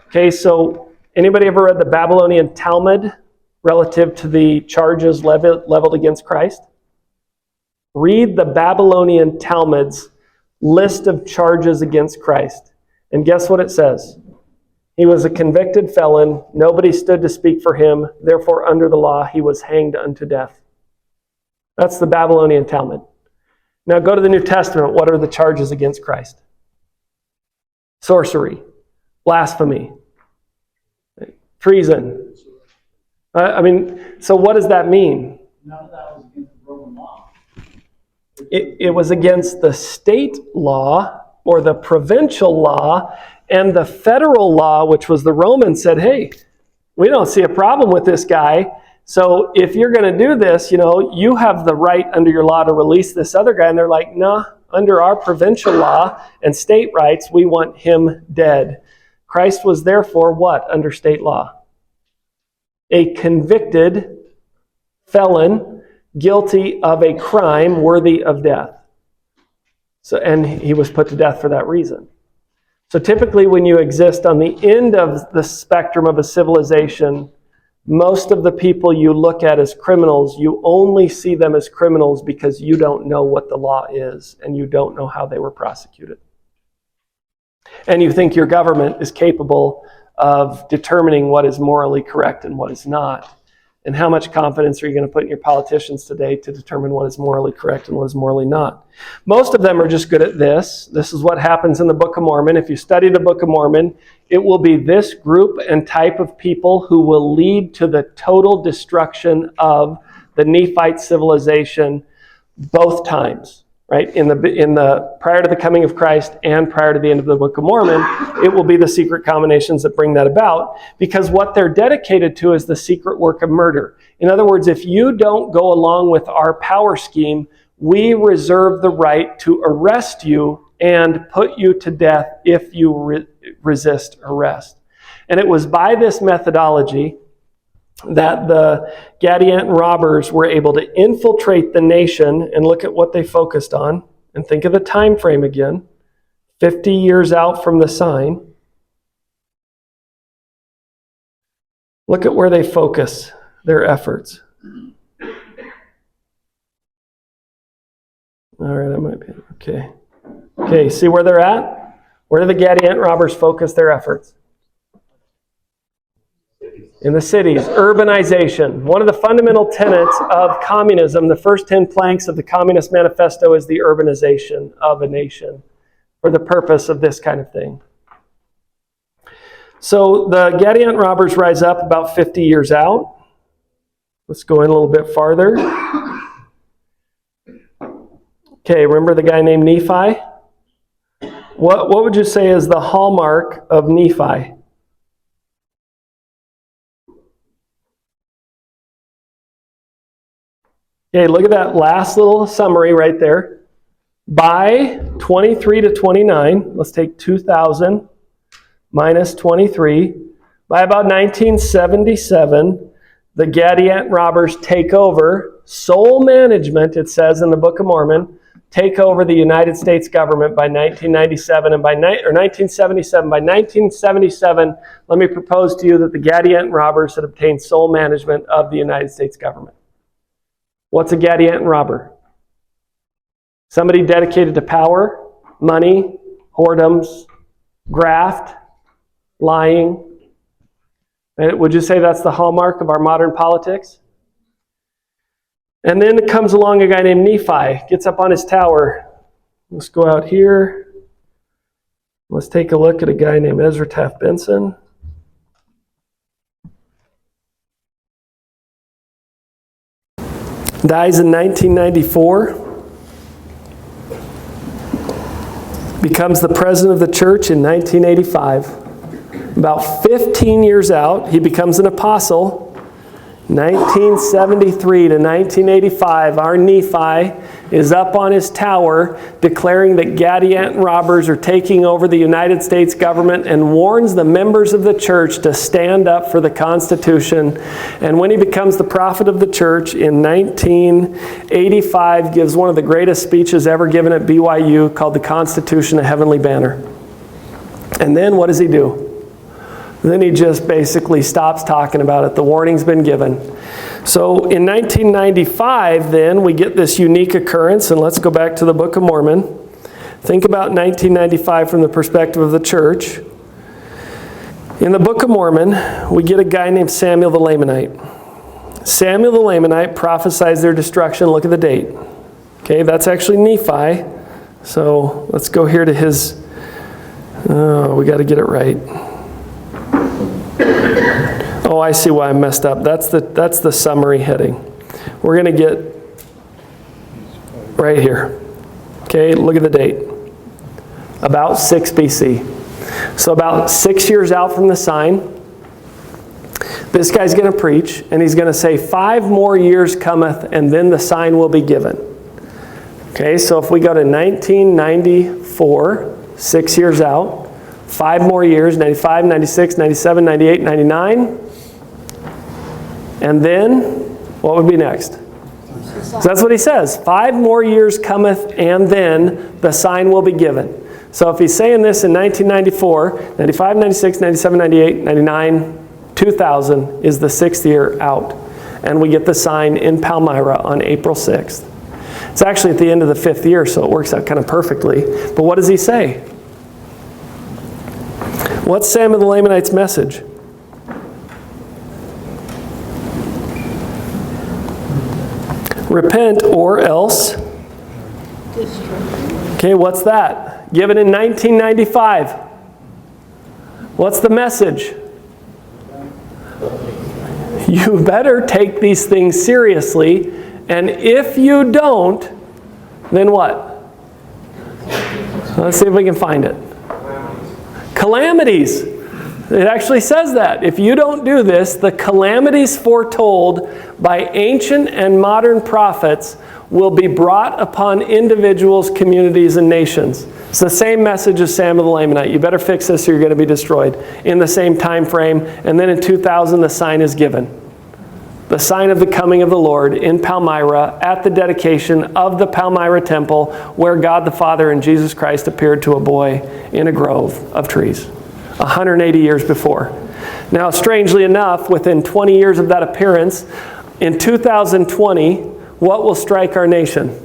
Okay, so anybody ever read the Babylonian Talmud relative to the charges leveled against Christ? Read the Babylonian Talmud's list of charges against Christ. And guess what it says? He was a convicted felon. Nobody stood to speak for him. Therefore, under the law, he was hanged unto death. That's the Babylonian Talmud. Now go to the New Testament. What are the charges against Christ? Sorcery, blasphemy, treason. So what does that mean? None of that was against the Roman law. It was against the state law or the provincial law, and the federal law, which was the Romans, said, hey, we don't see a problem with this guy. So if you're going to do this, you have the right under your law to release this other guy. And they're like, nah, under our provincial law and state rights, we want him dead. Christ was therefore what under state law? A convicted felon guilty of a crime worthy of death. And he was put to death for that reason. So typically when you exist on the end of the spectrum of a civilization, most of the people you look at as criminals, you only see them as criminals because you don't know what the law is and you don't know how they were prosecuted. And you think your government is capable of determining what is morally correct and what is not. And how much confidence are you going to put in your politicians today to determine what is morally correct and what is morally not? Most of them are just good at this. This is what happens in the Book of Mormon. If you study the Book of Mormon, it will be this group and type of people who will lead to the total destruction of the Nephite civilization both times. Right? In the prior to the coming of Christ and prior to the end of the Book of Mormon, it will be the secret combinations that bring that about, because what they're dedicated to is the secret work of murder. In other words, if you don't go along with our power scheme, we reserve the right to arrest you and put you to death if you resist arrest. And it was by this methodology that the Gadianton robbers were able to infiltrate the nation, and look at what they focused on, and think of the time frame again, 50 years out from the sign. Look at where they focus their efforts. All right, that might be, okay. Okay, see where they're at? Where do the Gadianton robbers focus their efforts? In the cities, urbanization. One of the fundamental tenets of communism, the first 10 planks of the Communist Manifesto, is the urbanization of a nation for the purpose of this kind of thing. So the Gadianton robbers rise up about 50 years out. Let's go in a little bit farther. Okay, remember the guy named Nephi? What would you say is the hallmark of Nephi? Okay, look at that last little summary right there. By 23 to 29, let's take 2000 minus 23. By about 1977, the Gadianton robbers take over sole management, it says in the Book of Mormon, take over the United States government by 1997 and 1977. By 1977, let me propose to you that the Gadianton robbers had obtained sole management of the United States government. What's a Gadianton robber? Somebody dedicated to power, money, whoredoms, graft, lying. And would you say that's the hallmark of our modern politics? And then comes along a guy named Nephi, gets up on his tower. Let's go out here. Let's take a look at a guy named Ezra Taft Benson. Dies in 1994. Becomes the president of the church in 1985. About 15 years out, he becomes an apostle. 1973 to 1985, our Nephi is up on his tower declaring that Gadianton robbers are taking over the United States government, and warns the members of the church to stand up for the Constitution. And when he becomes the prophet of the church in 1985, gives one of the greatest speeches ever given at BYU called The Constitution, a Heavenly Banner. And then what does he do? Then he just basically stops talking about it. The warning's been given. So in 1995, then, we get this unique occurrence, and let's go back to the Book of Mormon. Think about 1995 from the perspective of the church. In the Book of Mormon, we get a guy named Samuel the Lamanite. Samuel the Lamanite prophesies their destruction. Look at the date. Okay, that's actually Nephi. So let's go here to his... we got to get it right. Oh, I see why I messed up. That's the summary heading. We're going to get right here. Okay, look at the date. About 6 BC. So about 6 years out from the sign, this guy's going to preach, and he's going to say, 5 more years cometh, and then the sign will be given. Okay, so if we go to 1994, 6 years out, 5 more years, 95, 96, 97, 98, 99. And then, what would be next? So that's what he says. 5 more years cometh, and then the sign will be given. So if he's saying this in 1994, 95, 96, 97, 98, 99, 2000 is the 6th year out. And we get the sign in Palmyra on April 6th. It's actually at the end of the 5th year, so it works out kind of perfectly. But what does he say? What's Samuel the Lamanite's message? Repent or else. Okay, what's that? Given in 1995. What's the message? You better take these things seriously, and if you don't, then what? Let's see if we can find it. Calamities. It actually says that. If you don't do this, the calamities foretold by ancient and modern prophets will be brought upon individuals, communities, and nations. It's the same message as Samuel the Lamanite. You better fix this or you're going to be destroyed. In the same time frame. And then in 2000, the sign is given. The sign of the coming of the Lord in Palmyra at the dedication of the Palmyra Temple, where God the Father and Jesus Christ appeared to a boy in a grove of trees 180 years before. Now, strangely enough, within 20 years of that appearance, in 2020, what will strike our nation?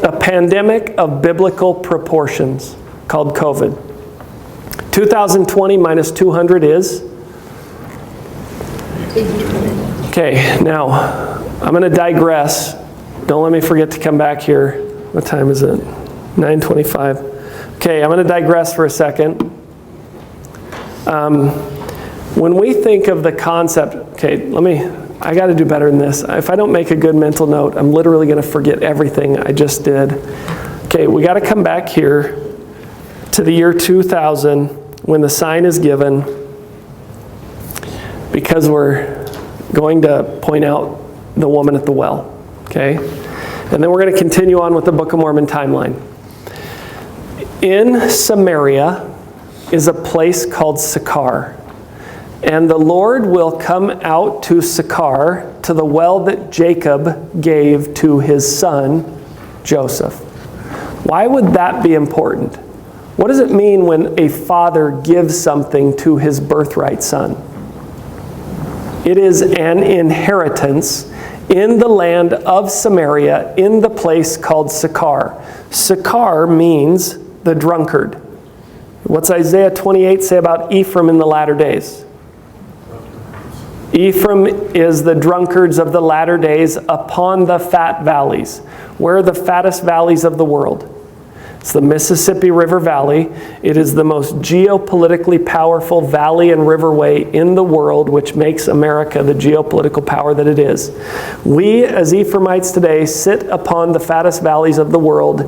A pandemic of biblical proportions called COVID. 2020 minus 200 is? Okay, now, I'm going to digress. Don't let me forget to come back here. What time is it? 9:25. Okay, I'm going to digress for a second. When we think of the concept, okay, I got to do better than this. If I don't make a good mental note, I'm literally going to forget everything I just did. Okay, we got to come back here to the year 2000 when the sign is given, because we're going to point out the woman at the well, okay? And then we're going to continue on with the Book of Mormon timeline. In Samaria is a place called Sychar. And the Lord will come out to Sychar, to the well that Jacob gave to his son, Joseph. Why would that be important? What does it mean when a father gives something to his birthright son? It is an inheritance in the land of Samaria, in the place called Sychar. Sychar means the drunkard. What's Isaiah 28 say about Ephraim in the latter days? Ephraim is the drunkards of the latter days upon the fat valleys. Where are the fattest valleys of the world? It's the Mississippi River Valley. It is the most geopolitically powerful valley and riverway in the world, which makes America the geopolitical power that it is. We, as Ephraimites today, sit upon the fattest valleys of the world.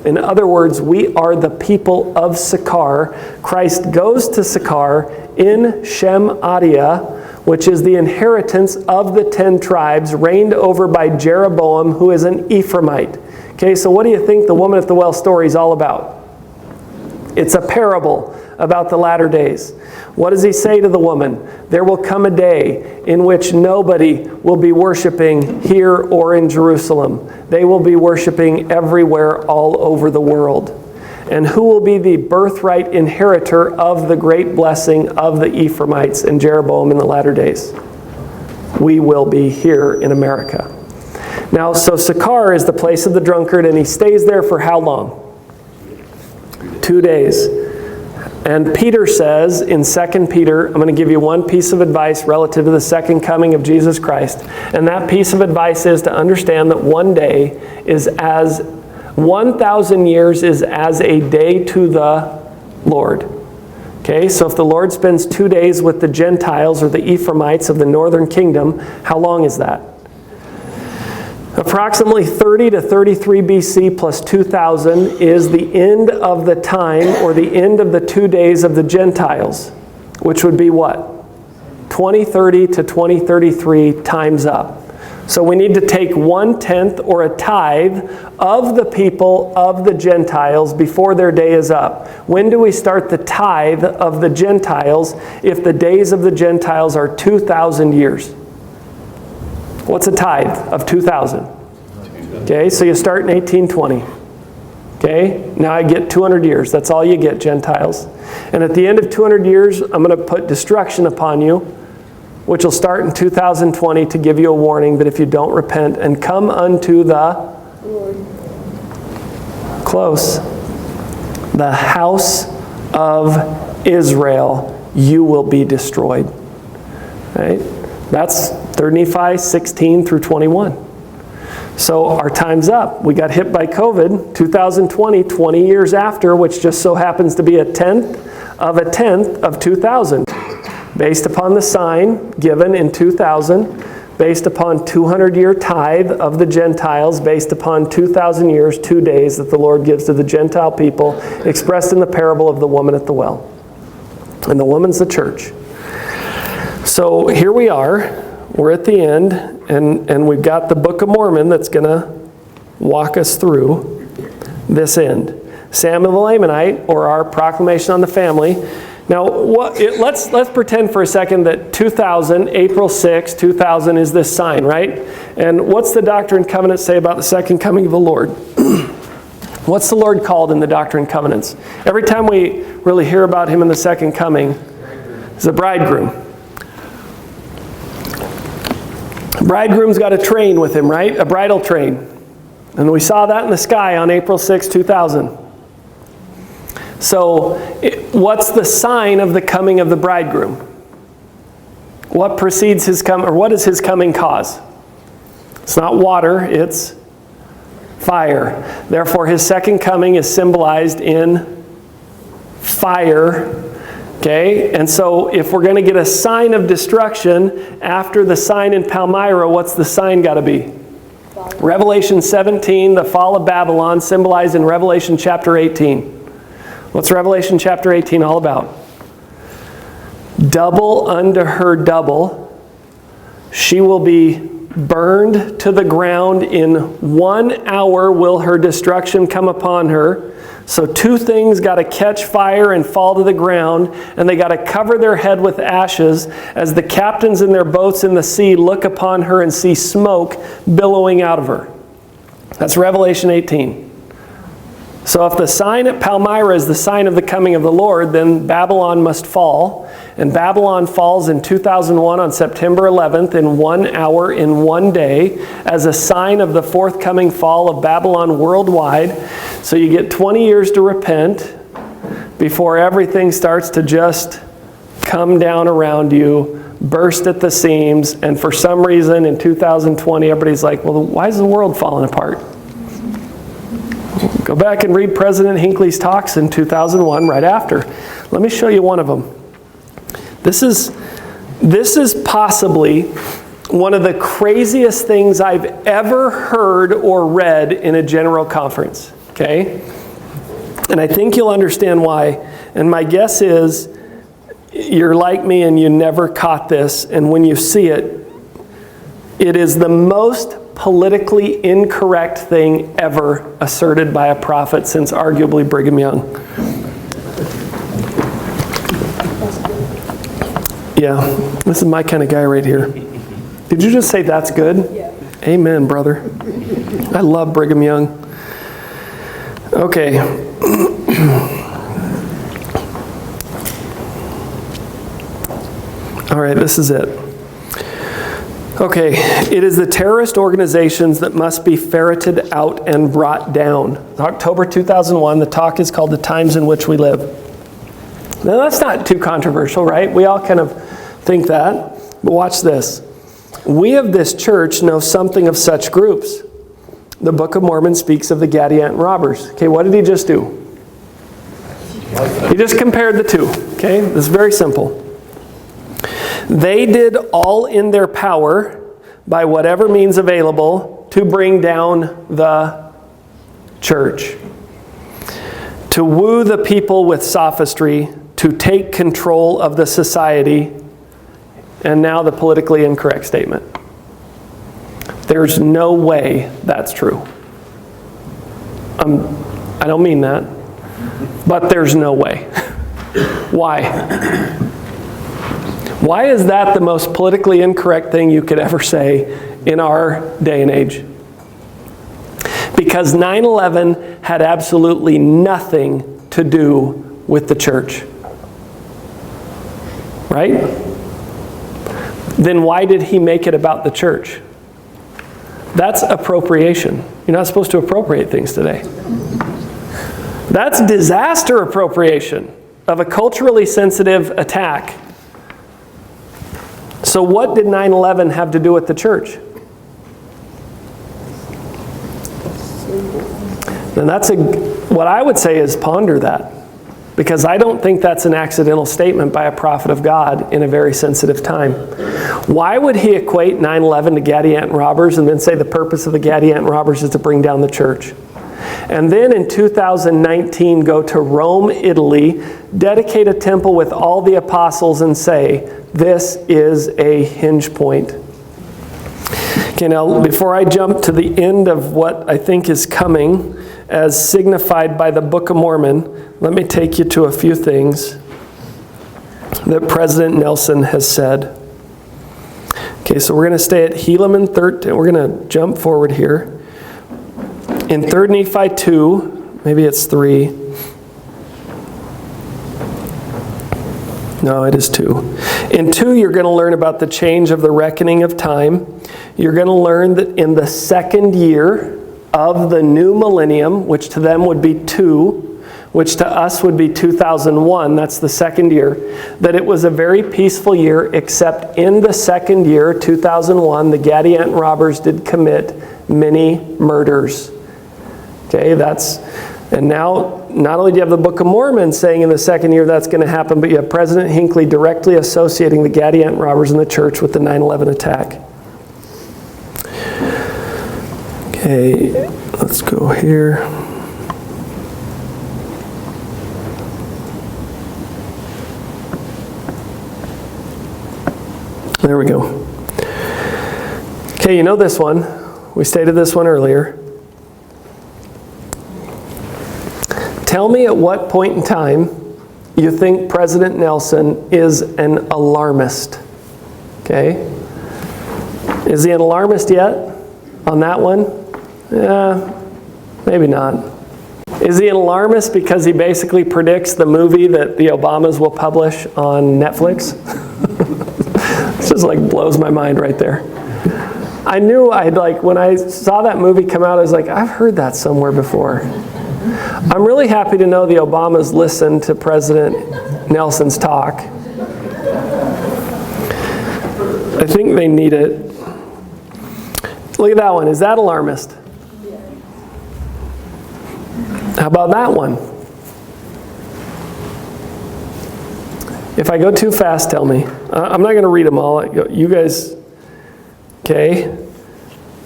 In other words, we are the people of Sychar. Christ goes to Sychar in Shem Adiah, which is the inheritance of the 10 tribes, reigned over by Jeroboam, who is an Ephraimite. Okay, so what do you think the woman at the well story is all about? It's a parable about the latter days. What does he say to the woman? There will come a day in which nobody will be worshiping here or in Jerusalem. They will be worshiping everywhere all over the world. And who will be the birthright inheritor of the great blessing of the Ephraimites and Jeroboam in the latter days? We will be here in America. Now, so Sychar is the place of the drunkard, and he stays there for how long? 2 days. And Peter says in 2 Peter, I'm going to give you one piece of advice relative to the second coming of Jesus Christ. And that piece of advice is to understand that one day is as 1,000 years is as a day to the Lord. Okay, so if the Lord spends 2 days with the Gentiles or the Ephraimites of the northern kingdom, how long is that? Approximately 30 to 33 BC plus 2,000 is the end of the time or the end of the 2 days of the Gentiles, which would be what? 2030 to 2033 times up. So we need to take 1/10 or a tithe of the people of the Gentiles before their day is up. When do we start the tithe of the Gentiles if the days of the Gentiles are 2,000 years? What's a tithe of 2,000? Okay, so you start in 1820. Okay, now I get 200 years. That's all you get, Gentiles. And at the end of 200 years, I'm going to put destruction upon you, which will start in 2020 to give you a warning that if you don't repent and come unto the Lord. Close, the house of Israel, you will be destroyed. Right? That's 3 Nephi 16 through 21. So our time's up. We got hit by COVID, 2020, 20 years after, which just so happens to be a tenth of 2000. Based upon the sign given in 2000, based upon 200-year tithe of the Gentiles, based upon 2,000 years, 2 days that the Lord gives to the Gentile people, expressed in the parable of the woman at the well. And the woman's the church. So here we are. We're at the end, and we've got the Book of Mormon that's going to walk us through this end. Samuel the Lamanite, or our proclamation on the family. Now, let's pretend for a second that 2000, April 6, 2000 is this sign, right? And what's the Doctrine and Covenants say about the second coming of the Lord? What's the Lord called in the Doctrine and Covenants? Every time we really hear about him in the second coming, he's the bridegroom. Bridegroom's got a train with him, right? A bridal train. And we saw that in the sky on April 6, 2000. So, what's the sign of the coming of the bridegroom? What precedes his coming, or what does his coming cause? It's not water, it's fire. Therefore, his second coming is symbolized in fire. Okay, and so if we're going to get a sign of destruction after the sign in Palmyra, what's the sign got to be? Revelation 17, the fall of Babylon, symbolized in Revelation chapter 18. What's Revelation chapter 18 all about? Double unto her double. She will be burned to the ground. In 1 hour will her destruction come upon her. So 2 things got to catch fire and fall to the ground, and they got to cover their head with ashes as the captains in their boats in the sea look upon her and see smoke billowing out of her. That's Revelation 18. So if the sign at Palmyra is the sign of the coming of the Lord, then Babylon must fall. And Babylon falls in 2001 on September 11th in 1 hour in 1 day as a sign of the forthcoming fall of Babylon worldwide. So you get 20 years to repent before everything starts to just come down around you, burst at the seams, and for some reason in 2020 everybody's like, well, why is the world falling apart? Go back and read President Hinckley's talks in 2001 right after. Let me show you one of them. This is possibly one of the craziest things I've ever heard or read in a general conference. Okay? And I think you'll understand why. And my guess is you're like me and you never caught this. And when you see it, it is the most politically incorrect thing ever asserted by a prophet since arguably Brigham Young. Yeah, this is my kind of guy right here. Did you just say that's good? Yeah. Amen, brother. I love Brigham Young. Okay. All right, this is it. Okay, it is the terrorist organizations that must be ferreted out and brought down. October 2001, the talk is called The Times in Which We Live. Now that's not too controversial, right? We all kind of think that. But watch this. We of this church know something of such groups. The Book of Mormon speaks of the Gadianton robbers. Okay, what did he just do? He just compared the two. Okay, this is very simple. They did all in their power, by whatever means available, to bring down the church. To woo the people with sophistry, to take control of the society, and now the politically incorrect statement. There's no way that's true. I don't mean that, but there's no way. Why? Why is that the most politically incorrect thing you could ever say in our day and age? Because 9/11 had absolutely nothing to do with the church. Right? Then why did he make it about the church? That's appropriation. You're not supposed to appropriate things today. That's disaster appropriation of a culturally sensitive attack. So what did 9/11 have to do with the church? And that's what I would say is ponder that. Because I don't think that's an accidental statement by a prophet of God in a very sensitive time. Why would he equate 9/11 to Gadianton robbers and then say the purpose of the Gadianton robbers is to bring down the church? And then in 2019 go to Rome, Italy, dedicate a temple with all the apostles and say, this is a hinge point. Okay, now before I jump to the end of what I think is coming as signified by the Book of Mormon, let me take you to a few things that President Nelson has said. Okay, so we're going to stay at Helaman 13. We're going to jump forward here. In 3 Nephi 2, maybe it's 3. No, it is 2. In 2, you're going to learn about the change of the reckoning of time. You're going to learn that in the second year of the new millennium, which to them would be 2, which to us would be 2001, that's the second year, that it was a very peaceful year, except in the second year, 2001, the Gadianton robbers did commit many murders. Okay, and now, not only do you have the Book of Mormon saying in the second year that's going to happen, but you have President Hinckley directly associating the Gadianton robbers in the church with the 9/11 attack. Okay, let's go here. There we go. Okay, you know this one. We stated this one earlier. Tell me at what point in time you think President Nelson is an alarmist. Okay? Is he an alarmist yet on that one? Maybe not. Is he an alarmist because he basically predicts the movie that the Obamas will publish on Netflix? It just like blows my mind right there. I knew when I saw that movie come out, I was like, I've heard that somewhere before. I'm really happy to know the Obamas listened to President Nelson's talk. I think they need it. Look at that one. Is that alarmist? How about that one? If I go too fast, tell me. I'm not going to read them all. You guys, okay?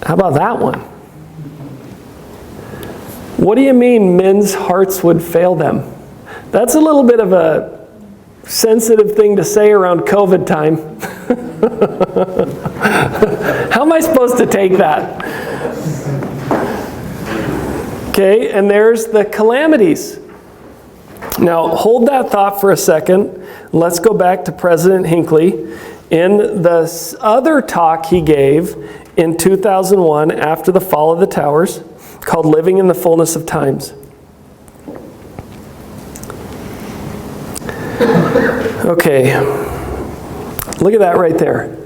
How about that one? What do you mean men's hearts would fail them? That's a little bit of a sensitive thing to say around COVID time. How am I supposed to take that? Okay, and there's the calamities. Now, hold that thought for a second. Let's go back to President Hinckley. In the other talk he gave in 2001 after the fall of the towers, called Living in the Fullness of Times. Okay, look at that right there.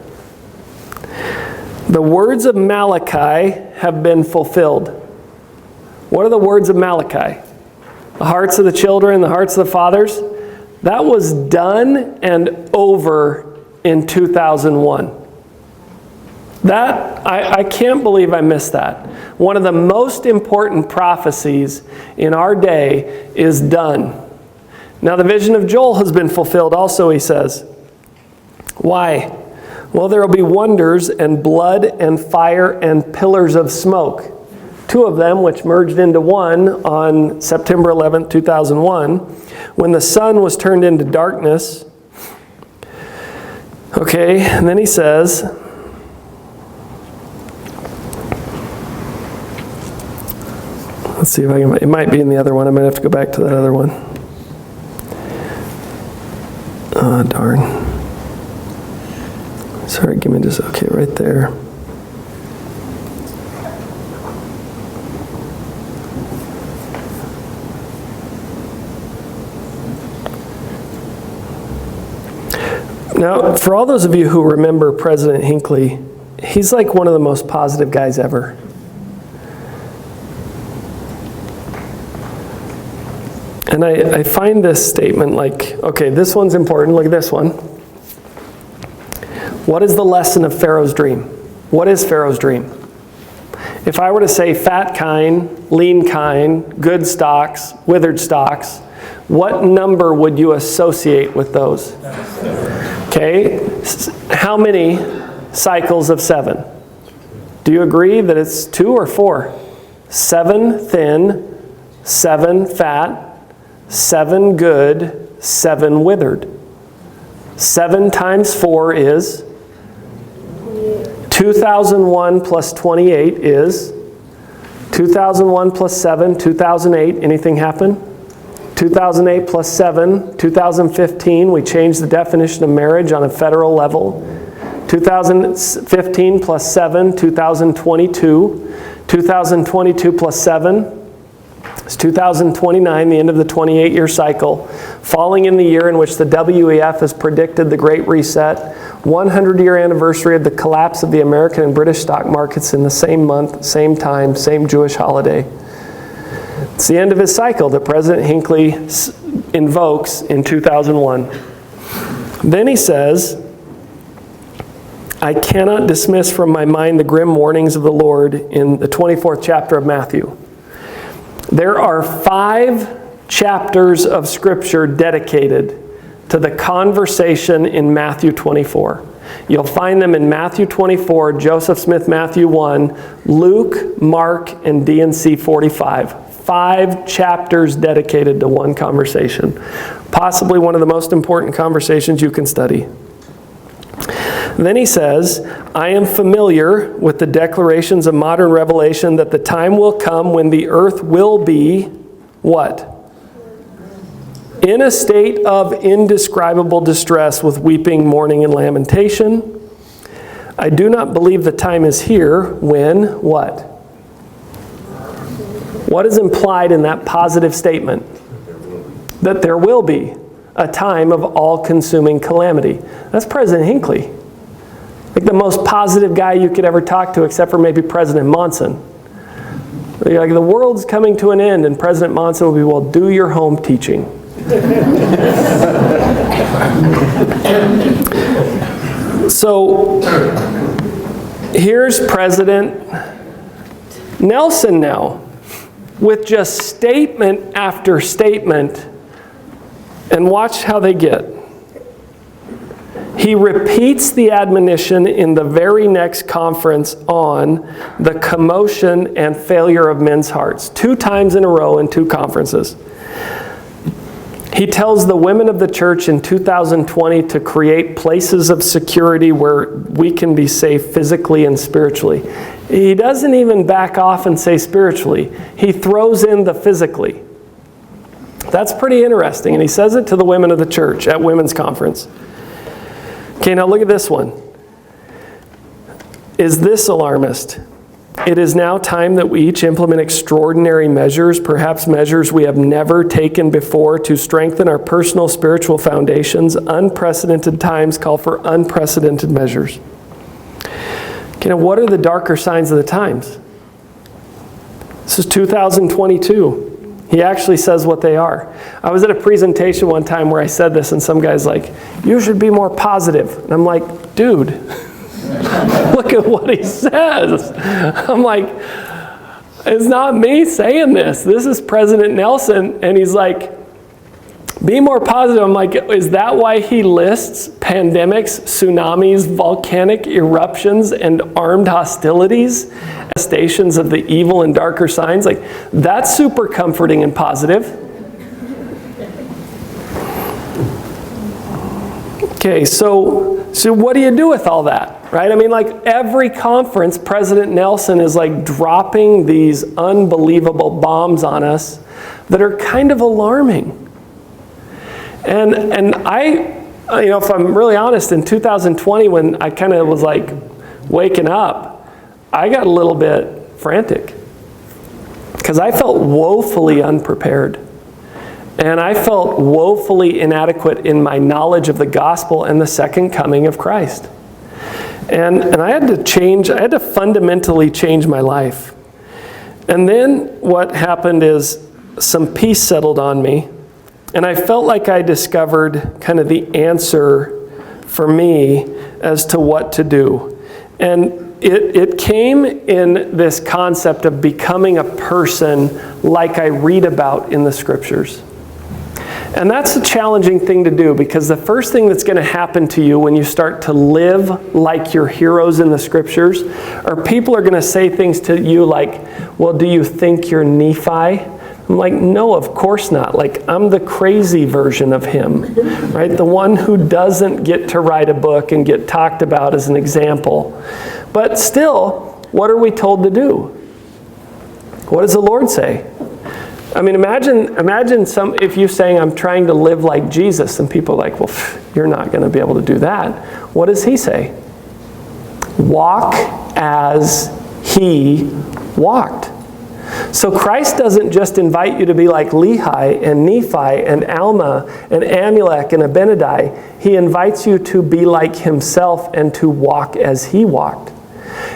The words of Malachi have been fulfilled. What are the words of Malachi? The hearts of the children, the hearts of the fathers. That was done and over in 2001. That, I can't believe I missed that. One of the most important prophecies in our day is done. Now the vision of Joel has been fulfilled also, he says. Why? Well, there will be wonders and blood and fire and pillars of smoke. Two of them, which merged into one on September 11th, 2001, when the sun was turned into darkness. Okay, and then he says, let's see if I can, it might be in the other one. I might have to go back to that other one. Oh, darn. Sorry, give me just, okay, right there. Now, for all those of you who remember President Hinckley, he's like one of the most positive guys ever. And I find this statement like, okay, this one's important. Look at this one. What is the lesson of Pharaoh's dream? What is Pharaoh's dream? If I were to say fat kine, lean kine, good stocks, withered stocks, what number would you associate with those? Okay, how many cycles of 7? Do you agree that it's 2 or 4? 7 thin, 7 fat, 7 good, 7 withered. 7 times 4 is 2001 plus 28 is 2001 plus 7, 2008. Anything happen? 2008 plus 7, 2015. We changed the definition of marriage on a federal level. 2015 plus 7, 2022. 2022 plus 7 is 2029, the end of the 28-year cycle, falling in the year in which the WEF has predicted the Great Reset, 100-year anniversary of the collapse of the American and British stock markets in the same month, same time, same Jewish holiday. It's the end of his cycle that President Hinckley invokes in 2001. Then he says, I cannot dismiss from my mind the grim warnings of the Lord in the 24th chapter of Matthew. There are 5 chapters of Scripture dedicated to the conversation in Matthew 24. You'll find them in Matthew 24, Joseph Smith Matthew 1, Luke, Mark, and D&C 45. 5 chapters dedicated to one conversation. Possibly one of the most important conversations you can study. Then he says, I am familiar with the declarations of modern revelation that the time will come when the earth will be, what? In a state of indescribable distress with weeping, mourning, and lamentation. I do not believe the time is here when, what? What is implied in that positive statement? That there will be a time of all-consuming calamity. That's President Hinckley. Like the most positive guy you could ever talk to, except for maybe President Monson. Like the world's coming to an end, and President Monson will be, well, do your home teaching. So here's President Nelson now, with just statement after statement, and watch how they get. He repeats the admonition in the very next conference on the commotion and failure of men's hearts, 2 times in a row in 2 conferences. He tells the women of the church in 2020 to create places of security where we can be safe physically and spiritually. He doesn't even back off and say spiritually. He throws in the physically. That's pretty interesting, and he says it to the women of the church at women's conference. Okay, now look at this one. Is this alarmist? It is now time that we each implement extraordinary measures, perhaps measures we have never taken before, to strengthen our personal spiritual foundations. Unprecedented times call for unprecedented measures. Okay, now what are the darker signs of the times? This is 2022. He actually says what they are. I was at a presentation one time where I said this, and some guy's like, "You should be more positive." And I'm like, dude, look at what he says. I'm like, it's not me saying this. This is President Nelson, and he's like, be more positive. I'm like, is that why he lists pandemics, tsunamis, volcanic eruptions, and armed hostilities as stations of the evil and darker signs? Like, that's super comforting and positive. Okay, so what do you do with all that, right? I mean, like every conference, President Nelson is like dropping these unbelievable bombs on us that are kind of alarming. And I, if I'm really honest, in 2020, when I kind of was like waking up, I got a little bit frantic because I felt woefully unprepared. And I felt woefully inadequate in my knowledge of the gospel and the second coming of Christ. And I had to fundamentally change my life. And then what happened is some peace settled on me. And I felt like I discovered kind of the answer for me as to what to do. And it came in this concept of becoming a person like I read about in the Scriptures. And that's a challenging thing to do, because the first thing that's going to happen to you when you start to live like your heroes in the Scriptures, or people are going to say things to you like, well, do you think you're Nephi? I'm like, no, of course not. Like, I'm the crazy version of him, right? The one who doesn't get to write a book and get talked about as an example. But still, what are we told to do? What does the Lord say? I mean, imagine if you're saying, I'm trying to live like Jesus, and people are like, well, you're not going to be able to do that. What does he say? Walk as he walked. So Christ doesn't just invite you to be like Lehi and Nephi and Alma and Amulek and Abinadi. He invites you to be like himself and to walk as he walked.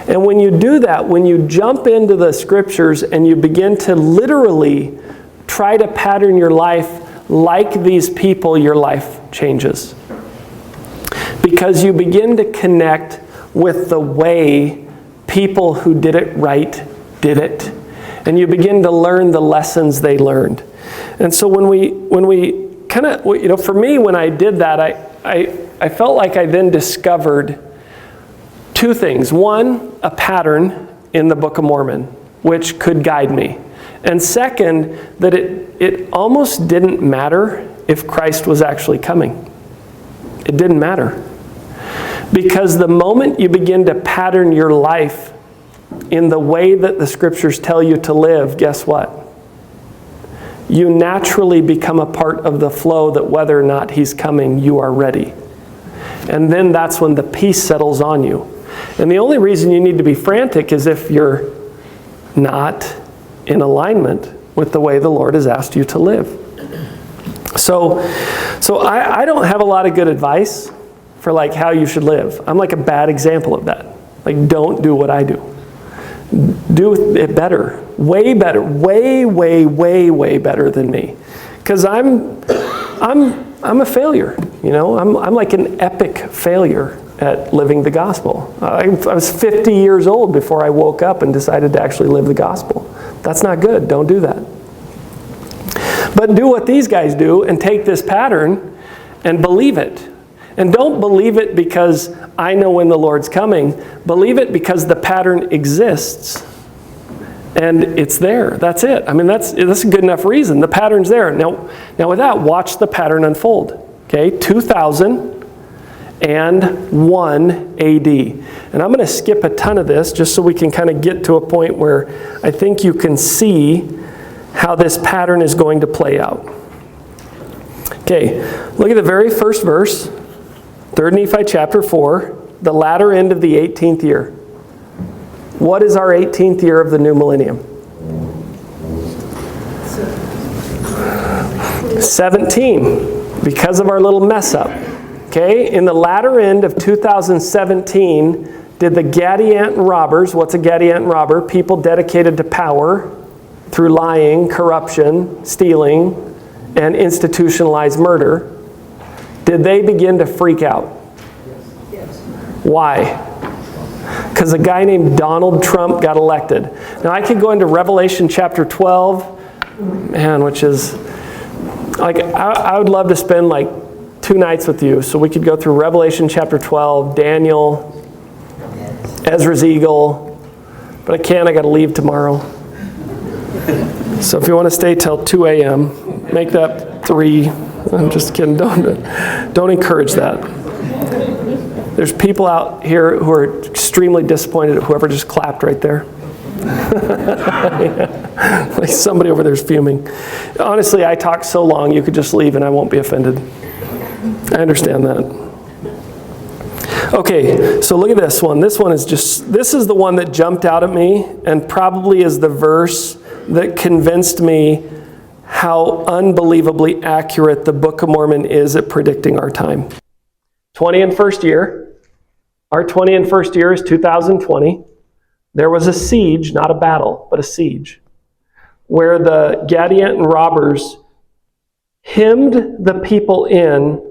And when you do that, when you jump into the Scriptures and you begin to literally try to pattern your life like these people, your life changes. Because you begin to connect with the way people who did it right did it. And you begin to learn the lessons they learned. And so when we kind of, for me, when I did that, I felt like I then discovered two things. One, a pattern in the Book of Mormon, which could guide me. And second, that it almost didn't matter if Christ was actually coming. It didn't matter. Because the moment you begin to pattern your life in the way that the Scriptures tell you to live, guess what? You naturally become a part of the flow that whether or not he's coming, you are ready. And then that's when the peace settles on you. And the only reason you need to be frantic is if you're not in alignment with the way the Lord has asked you to live. So I don't have a lot of good advice for like how you should live. I'm like a bad example of that. Like, don't do what I do. Do it better. Way better. Way, way, way, way better than me. Because I'm a failure. I'm like an epic failure at living the gospel. I was 50 years old before I woke up and decided to actually live the gospel. That's not good. Don't do that. But do what these guys do and take this pattern and believe it. And don't believe it because I know when the Lord's coming. Believe it because the pattern exists. And it's there. That's it. I mean, that's a good enough reason. The pattern's there. Now with that, watch the pattern unfold. Okay, 2001 AD. And I'm going to skip a ton of this just so we can kind of get to a point where I think you can see how this pattern is going to play out. Okay, look at the very first verse, 3 Nephi chapter 4, the latter end of the 18th year. What is our 18th year of the new millennium? 17, because of our little mess up. Okay, in the latter end of 2017, did the Gadianton robbers, what's a Gadianton robber? People dedicated to power through lying, corruption, stealing, and institutionalized murder. Did they begin to freak out? Yes. Why? Because a guy named Donald Trump got elected. Now I could go into Revelation chapter 12, man, which is, like, I would love to spend like 2 nights with you. So we could go through Revelation chapter 12, Daniel, Ezra's eagle, but I can't, I got to leave tomorrow. So if you want to stay till 2 a.m., make that 3. I'm just kidding, don't encourage that. There's people out here who are extremely disappointed at whoever just clapped right there. Yeah. Like somebody over there is fuming. Honestly, I talk so long, you could just leave and I won't be offended. I understand that. Okay, so look at this one. This is the one that jumped out at me and probably is the verse that convinced me how unbelievably accurate the Book of Mormon is at predicting our time. 20 and first year. Our 20 and first year is 2020. There was a siege, not a battle, but a siege, where the Gadianton robbers hemmed the people in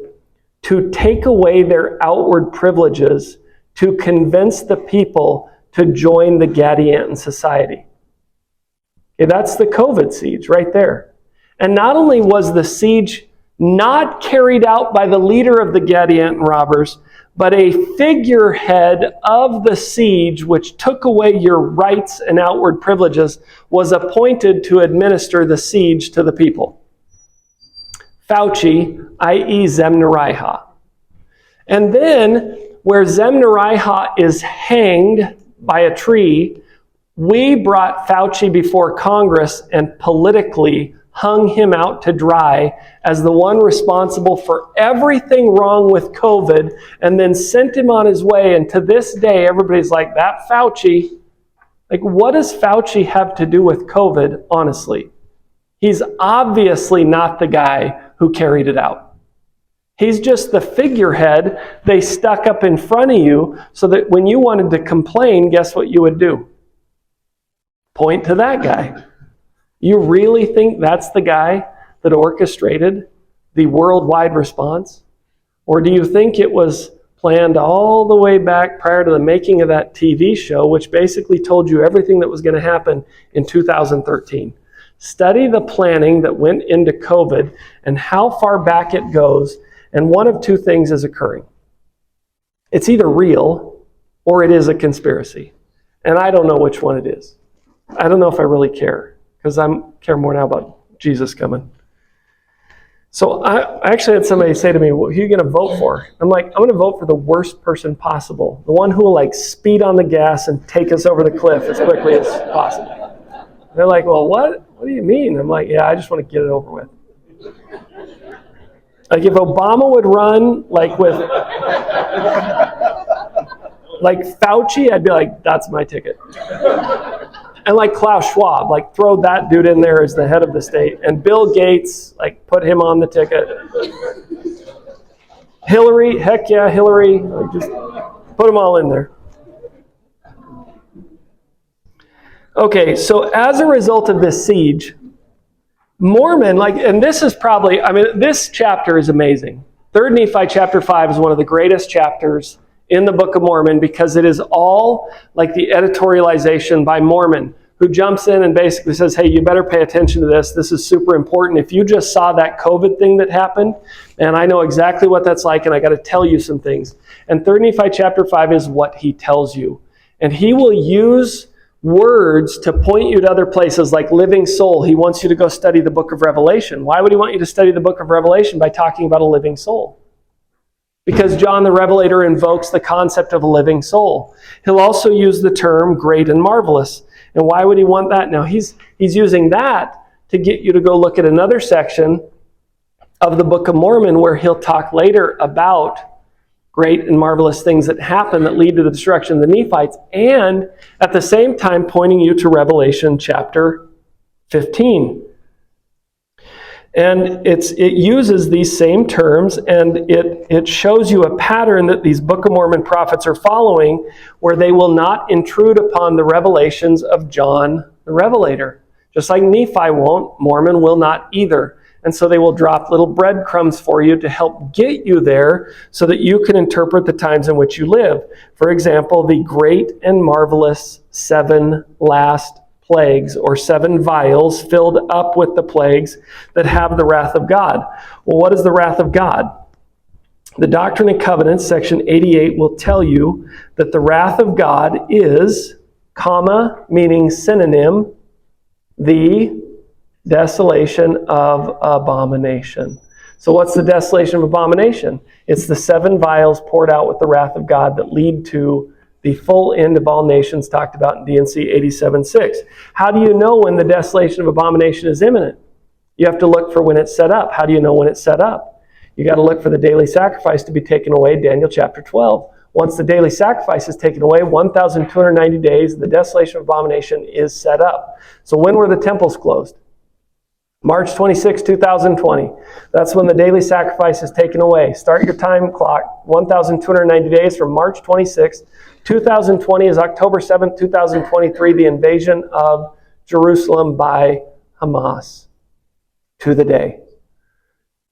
to take away their outward privileges to convince the people to join the Gadianton society. Okay, that's the COVID siege right there. And not only was the siege not carried out by the leader of the Gadianton robbers, but a figurehead of the siege, which took away your rights and outward privileges, was appointed to administer the siege to the people. Fauci, i.e. Zemnariah. And then, where Zemnariah is hanged by a tree, we brought Fauci before Congress and politically hung him out to dry as the one responsible for everything wrong with COVID, and then sent him on his way. And to this day, everybody's like, that Fauci, like, what does Fauci have to do with COVID, honestly? He's obviously not the guy who carried it out. He's just the figurehead they stuck up in front of you so that when you wanted to complain, guess what you would do? Point to that guy. You really think that's the guy that orchestrated the worldwide response? Or do you think it was planned all the way back prior to the making of that TV show, which basically told you everything that was going to happen in 2013? Study the planning that went into COVID and how far back it goes, and one of 2 things is occurring. It's either real or it is a conspiracy. And I don't know which one it is. I don't know if I really care, because I care more now about Jesus coming. So I actually had somebody say to me, well, who are you going to vote for? I'm like, I'm going to vote for the worst person possible. The one who will like speed on the gas and take us over the cliff as quickly as possible. They're like, well, what do you mean? I'm like, yeah, I just want to get it over with. Like if Obama would run like with like Fauci, I'd be like, that's my ticket. And like Klaus Schwab, like throw that dude in there as the head of the state. And Bill Gates, like put him on the ticket. Hillary, heck yeah, Hillary. Like just put them all in there. Okay, so as a result of this siege, Mormon, and this is probably, this chapter is amazing. 3 Nephi chapter 5 is one of the greatest chapters in the Book of Mormon because it is all like the editorialization by Mormon, who jumps in and basically says, hey, you better pay attention to this. This is super important. If you just saw that COVID thing that happened, and I know exactly what that's like, and I got to tell you some things. And 3 Nephi chapter 5 is what he tells you. And he will use words to point you to other places like living soul. He wants you to go study the book of Revelation. Why would he want you to study the book of Revelation by talking about a living soul? Because John the Revelator invokes the concept of a living soul. He'll also use the term great and marvelous. And why would he want that? Now, he's using that to get you to go look at another section of the Book of Mormon where he'll talk later about great and marvelous things that happen that lead to the destruction of the Nephites, and at the same time pointing you to Revelation chapter 15. And it uses these same terms, and it shows you a pattern that these Book of Mormon prophets are following, where they will not intrude upon the revelations of John the Revelator. Just like Nephi won't, Mormon will not either. And so they will drop little breadcrumbs for you to help get you there so that you can interpret the times in which you live. For example, the great and marvelous 7 last plagues, or 7 vials filled up with the plagues that have the wrath of God. Well, what is the wrath of God? The Doctrine and Covenants, section 88, will tell you that the wrath of God is, comma, meaning synonym, the desolation of abomination. So what's the desolation of abomination? It's the 7 vials poured out with the wrath of God that lead to the full end of all nations talked about in D&C 87:6. How do you know when the desolation of abomination is imminent? You have to look for when it's set up. How do you know when it's set up? You got to look for the daily sacrifice to be taken away, Daniel chapter 12. Once the daily sacrifice is taken away, 1,290 days, the desolation of abomination is set up. So when were the temples closed? March 26, 2020. That's when the daily sacrifice is taken away. Start your time clock, 1,290 days from March 26. 2020 is October 7th, 2023, the invasion of Jerusalem by Hamas to the day.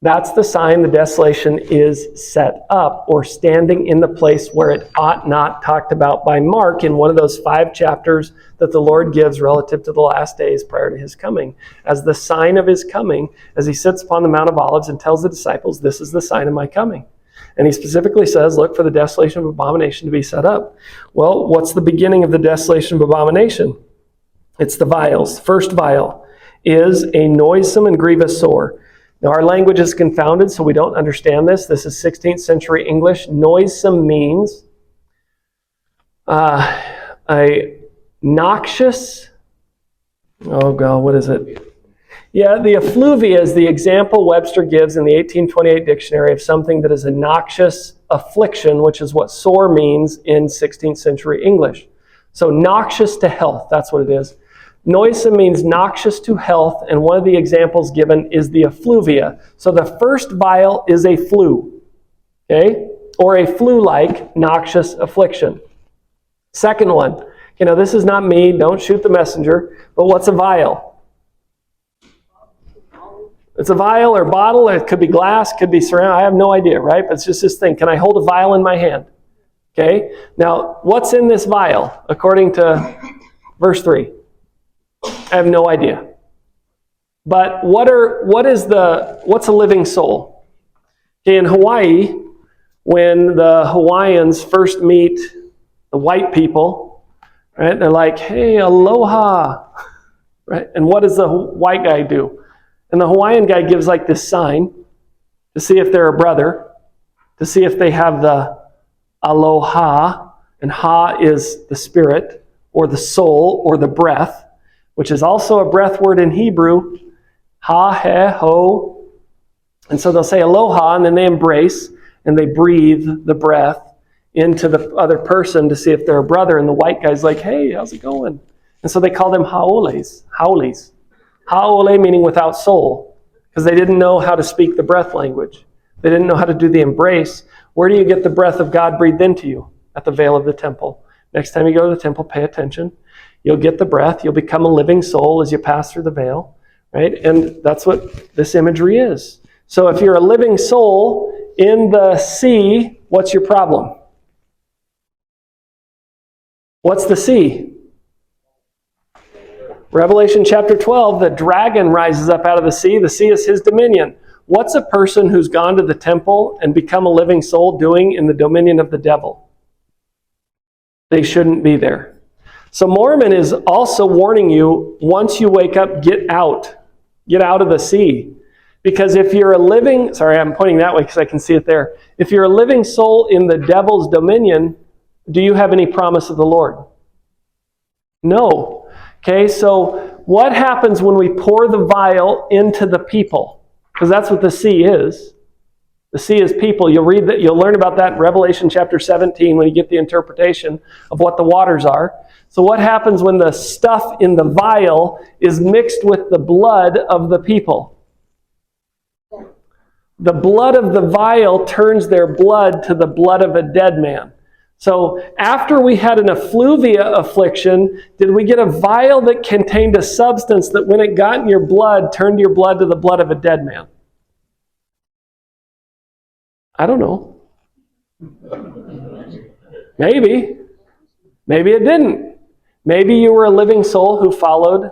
That's the sign the desolation is set up, or standing in the place where it ought not, talked about by Mark in one of those 5 chapters that the Lord gives relative to the last days prior to his coming. As the sign of his coming, as he sits upon the Mount of Olives and tells the disciples, this is the sign of my coming. And he specifically says, look for the desolation of abomination to be set up. Well, what's the beginning of the desolation of abomination? It's the vials. First vial is a noisome and grievous sore. Now, our language is confounded, so we don't understand this. This is 16th century English. Noisome means a noxious, oh God, what is it? Yeah, the effluvia is the example Webster gives in the 1828 dictionary of something that is a noxious affliction, which is what sore means in 16th century English. So noxious to health, that's what it is. Noisome means noxious to health, and one of the examples given is the effluvia. So the first vial is a flu, okay? Or a flu-like noxious affliction. Second one, this is not me, don't shoot the messenger, but what's a vial? It's a vial or bottle, or it could be glass, could be ceramic, I have no idea, right? But it's just this thing. Can I hold a vial in my hand? Okay? Now, what's in this vial, according to verse 3? I have no idea. But what's a living soul? Okay, in Hawaii, when the Hawaiians first meet the white people, right? They're like, hey, aloha, right? And what does the white guy do? And the Hawaiian guy gives like this sign to see if they're a brother, to see if they have the aloha, and ha is the spirit, or the soul, or the breath, which is also a breath word in Hebrew, ha, he, ho. And so they'll say aloha, and then they embrace, and they breathe the breath into the other person to see if they're a brother. And the white guy's like, hey, how's it going? And so they call them haoles, haulis. Haole meaning without soul, because they didn't know how to speak the breath language. They didn't know how to do the embrace. Where do you get the breath of God breathed into you? At the veil of the temple. Next time you go to the temple, pay attention. You'll get the breath. You'll become a living soul as you pass through the veil, right? And that's what this imagery is. So if you're a living soul in the sea, what's your problem? What's the sea? Revelation chapter 12, the dragon rises up out of the sea. The sea is his dominion. What's a person who's gone to the temple and become a living soul doing in the dominion of the devil? They shouldn't be there. So Mormon is also warning you, once you wake up, get out. Get out of the sea. Because if you're a living, sorry, I'm pointing that way because I can see it there. If you're a living soul in the devil's dominion, do you have any promise of the Lord? No. Okay, so what happens when we pour the vial into the people? Because that's what the sea is. The sea is people. You'll read that. You'll learn about that in Revelation chapter 17 when you get the interpretation of what the waters are. So what happens when the stuff in the vial is mixed with the blood of the people? The blood of the vial turns their blood to the blood of a dead man. So after we had an effluvia affliction, did we get a vial that contained a substance that when it got in your blood, turned your blood to the blood of a dead man? I don't know. Maybe. Maybe it didn't. Maybe you were a living soul who followed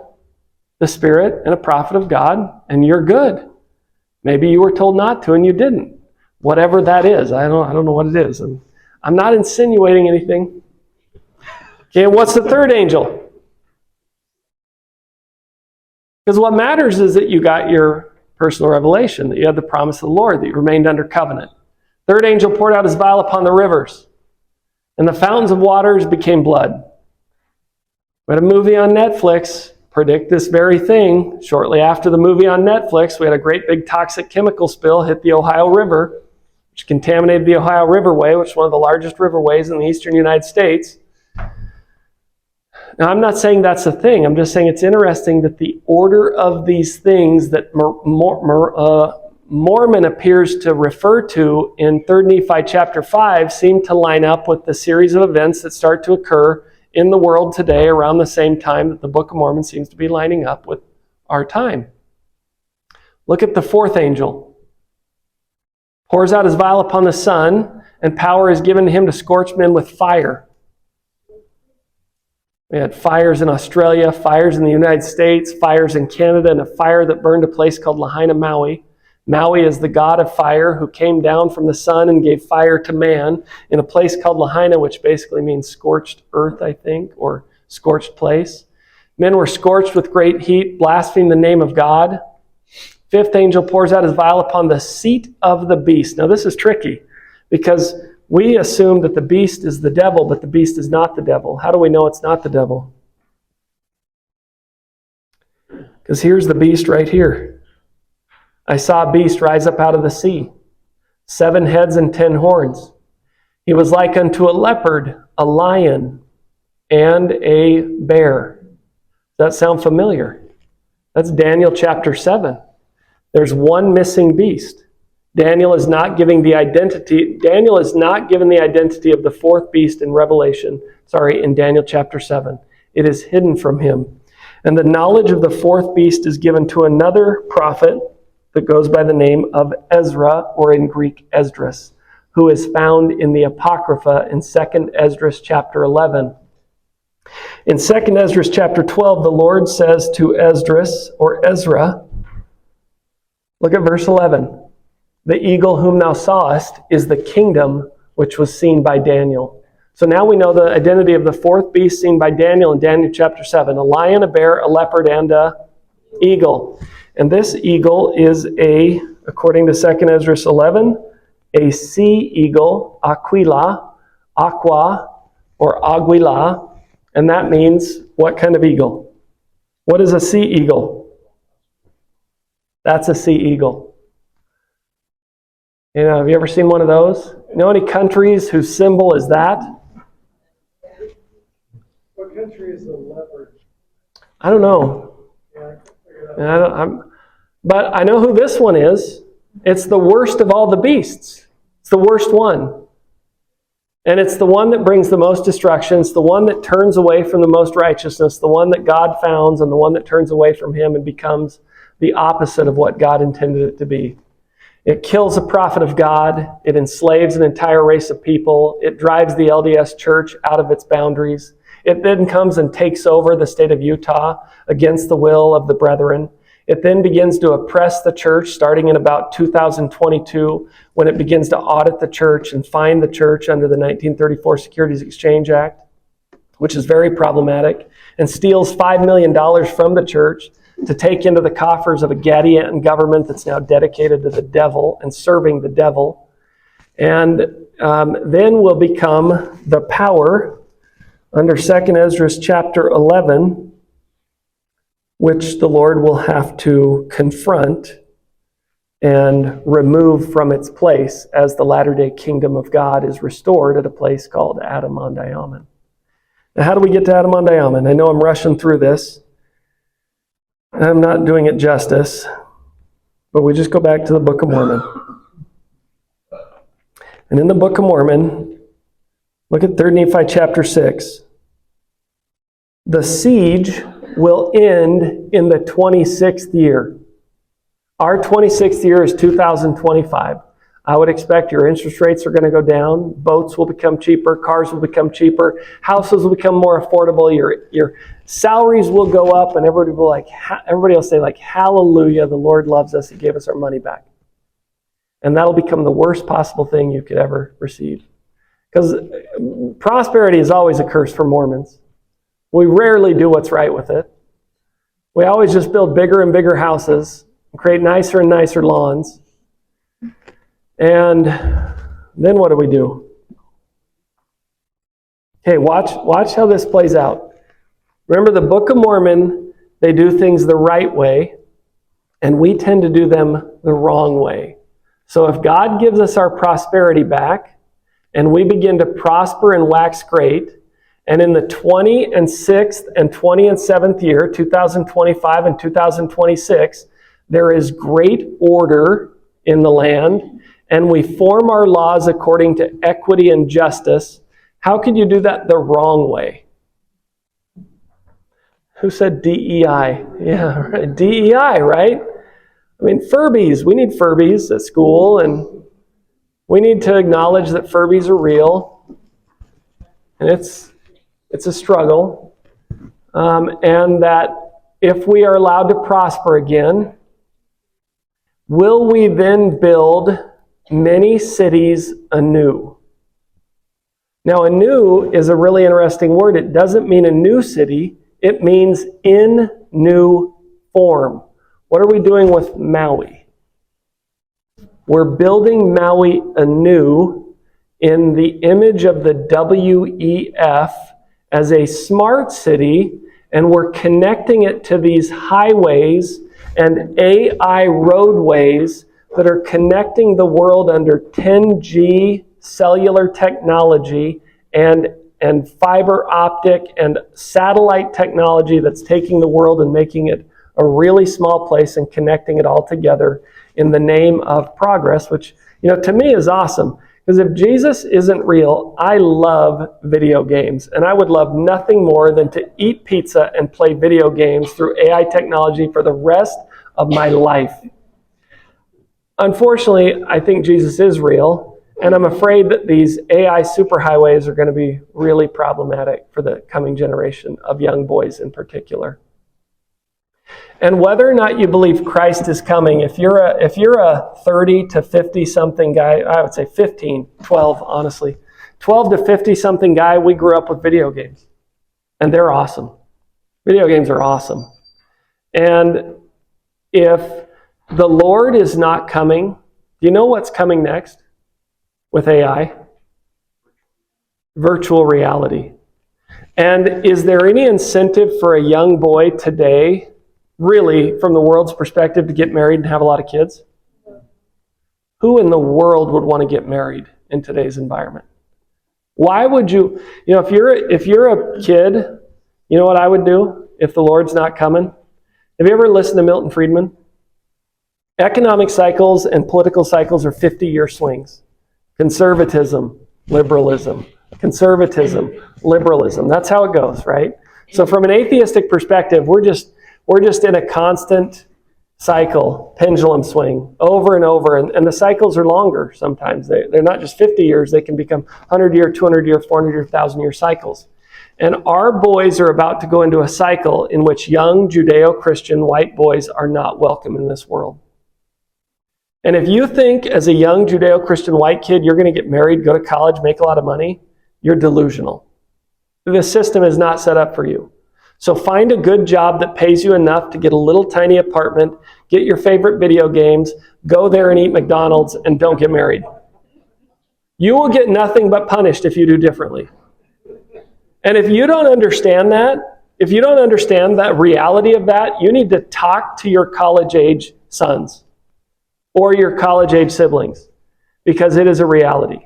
the Spirit and a prophet of God, and you're good. Maybe you were told not to, and you didn't. Whatever that is, I don't know what it is. I'm not insinuating anything. Okay, what's the third angel? Because what matters is that you got your personal revelation, that you had the promise of the Lord, that you remained under covenant. Third angel poured out his vial upon the rivers, and the fountains of waters became blood. We had a movie on Netflix predict this very thing. Shortly after the movie on Netflix, we had a great big toxic chemical spill hit the Ohio River, which contaminated the Ohio Riverway, which is one of the largest riverways in the eastern United States. Now, I'm not saying that's a thing. I'm just saying it's interesting that the order of these things that Mormon appears to refer to in 3 Nephi chapter 5 seem to line up with the series of events that start to occur in the world today around the same time that the Book of Mormon seems to be lining up with our time. Look at the fourth angel. Pours out his vial upon the sun, and power is given to him to scorch men with fire. We had fires in Australia, fires in the United States, fires in Canada, and a fire that burned a place called Lahaina, Maui. Maui is the god of fire who came down from the sun and gave fire to man in a place called Lahaina, which basically means scorched earth, I think, or scorched place. Men were scorched with great heat, blaspheming the name of God. Fifth angel pours out his vial upon the seat of the beast. Now this is tricky because we assume that the beast is the devil, but the beast is not the devil. How do we know it's not the devil? Because here's the beast right here. I saw a beast rise up out of the sea, 7 heads and 10 horns. He was like unto a leopard, a lion, and a bear. Does that sound familiar? That's Daniel chapter 7. There's one missing beast. Daniel is not given the identity of the fourth beast in in Daniel chapter 7. It is hidden from him. And the knowledge of the fourth beast is given to another prophet that goes by the name of Ezra, or in Greek, Esdras, who is found in the Apocrypha in 2 Esdras chapter 11. In 2 Esdras chapter 12, the Lord says to Esdras, or Ezra, look at verse 11. The eagle whom thou sawest is the kingdom which was seen by Daniel. So now we know the identity of the fourth beast seen by Daniel in Daniel chapter 7. A lion, a bear, a leopard, and a eagle. And this eagle is according to 2 Esdras 11, a sea eagle, aquila, aqua, or aguila. And that means what kind of eagle? What is a sea eagle? That's a sea eagle. Have you ever seen one of those? You know any countries whose symbol is that? What country is the leopard? I don't know. But I know who this one is. It's the worst of all the beasts. It's the worst one. And it's the one that brings the most destruction. It's the one that turns away from the most righteousness, the one that God founds, and the one that turns away from him and becomes the opposite of what God intended it to be. It kills a prophet of God. It enslaves an entire race of people. It drives the LDS church out of its boundaries. It then comes and takes over the state of Utah against the will of the brethren. It then begins to oppress the church starting in about 2022 when it begins to audit the church and fine the church under the 1934 Securities Exchange Act, which is very problematic, and steals $5 million from the church to take into the coffers of a Gadianton government that's now dedicated to the devil and serving the devil. And then will become the power under 2 Esdras chapter 11, which the Lord will have to confront and removed from its place as the latter-day kingdom of God is restored at a place called Adam-on-Diamond. Now, how do we get to Adam-on-Diamond? I know I'm rushing through this. I'm not doing it justice, but we just go back to the Book of Mormon. And in the Book of Mormon, look at 3 Nephi chapter 6. The siege will end in the 26th year. Our 26th year is 2025. I would expect your interest rates are going to go down, boats will become cheaper, cars will become cheaper, houses will become more affordable, your salaries will go up, and everybody will say like, hallelujah, the Lord loves us, He gave us our money back. And that'll become the worst possible thing you could ever receive. Because prosperity is always a curse for Mormons. We rarely do what's right with it. We always just build bigger and bigger houses, and create nicer and nicer lawns. And then what do? Okay, watch how this plays out. Remember, the Book of Mormon, they do things the right way, and we tend to do them the wrong way. So if God gives us our prosperity back, and we begin to prosper and wax great, and in the 26th and 27th year, 2025 and 2026, there is great order in the land, and we form our laws according to equity and justice, how could you do that the wrong way? Who said DEI? Yeah, right. DEI, right? I mean, Furbies. We need Furbies at school, and we need to acknowledge that Furbies are real, and it's a struggle, and that if we are allowed to prosper again, will we then build many cities anew? Now, anew is a really interesting word. It doesn't mean a new city. It means in new form. What are we doing with Maui? We're building Maui anew in the image of the WEF as a smart city, and we're connecting it to these highways and AI roadways that are connecting the world under 10G cellular technology and fiber optic and satellite technology that's taking the world and making it a really small place and connecting it all together in the name of progress, which, to me is awesome. Because if Jesus isn't real, I love video games. And I would love nothing more than to eat pizza and play video games through AI technology for the rest of my life. Unfortunately, I think Jesus is real, and I'm afraid that these AI superhighways are going to be really problematic for the coming generation of young boys in particular. And whether or not you believe Christ is coming, if you're a 30 to 50 something guy, I would say 12 honestly, 12 to 50 something guy, we grew up with video games, and they're awesome. Video games are awesome. And if the Lord is not coming, do you know what's coming next with AI? Virtual reality. And is there any incentive for a young boy today, really, from the world's perspective, to get married and have a lot of kids? Who in the world would want to get married in today's environment? Why would you, if you're a kid, you know what I would do if the Lord's not coming? Have you ever listened to Milton Friedman? Economic cycles and political cycles are 50-year swings. Conservatism, liberalism. Conservatism, liberalism. That's how it goes, right? So from an atheistic perspective, we're just in a constant cycle, pendulum swing, over and over. And the cycles are longer sometimes. They're not just 50 years. They can become 100-year, 200-year, 400-year, 1,000-year cycles. And our boys are about to go into a cycle in which young Judeo-Christian white boys are not welcome in this world. And if you think as a young Judeo-Christian white kid you're going to get married, go to college, make a lot of money, you're delusional. The system is not set up for you. So find a good job that pays you enough to get a little tiny apartment, get your favorite video games, go there and eat McDonald's, and don't get married. You will get nothing but punished if you do differently. And if you don't understand that, if you don't understand that reality of that, you need to talk to your college-age sons. or your college-age siblings, because it is a reality.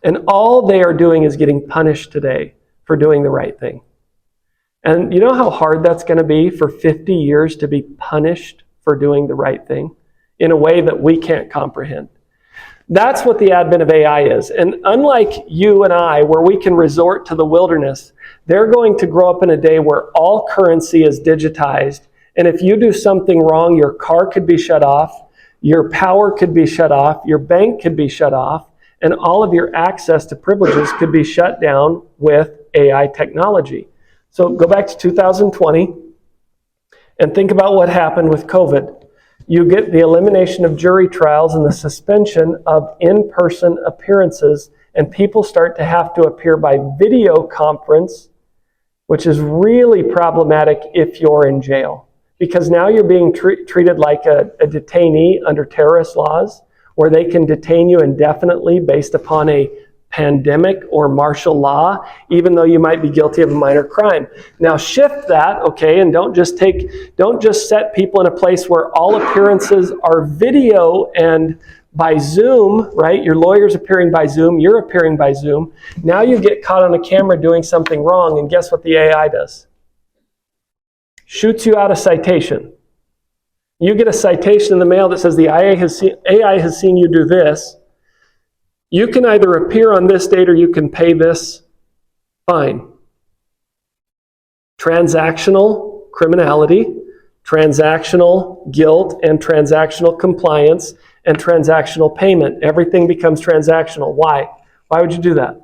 And all they are doing is getting punished today for doing the right thing. And you know how hard that's going to be for 50 years to be punished for doing the right thing in a way that we can't comprehend? That's what the advent of AI is. And unlike you and I, where we can resort to the wilderness, they're going to grow up in a day where all currency is digitized. And if you do something wrong, your car could be shut off, your power could be shut off, your bank could be shut off, and all of your access to privileges could be shut down with AI technology. So go back to 2020 and think about what happened with COVID. You get the elimination of jury trials and the suspension of in-person appearances, and people start to have to appear by video conference, which is really problematic if you're in jail. Because now you're being treated like a detainee under terrorist laws, where they can detain you indefinitely based upon a pandemic or martial law, even though you might be guilty of a minor crime. Now shift that, okay, and don't just set people in a place where all appearances are video and by Zoom, right? Your lawyer's appearing by Zoom, you're appearing by Zoom. Now you get caught on a camera doing something wrong, and guess what the AI does? Shoots you out a citation. You get a citation in the mail that says the AI has seen you do this. You can either appear on this date or you can pay this fine. Transactional criminality, transactional guilt, and transactional compliance, and transactional payment. Everything becomes transactional. Why? Why would you do that?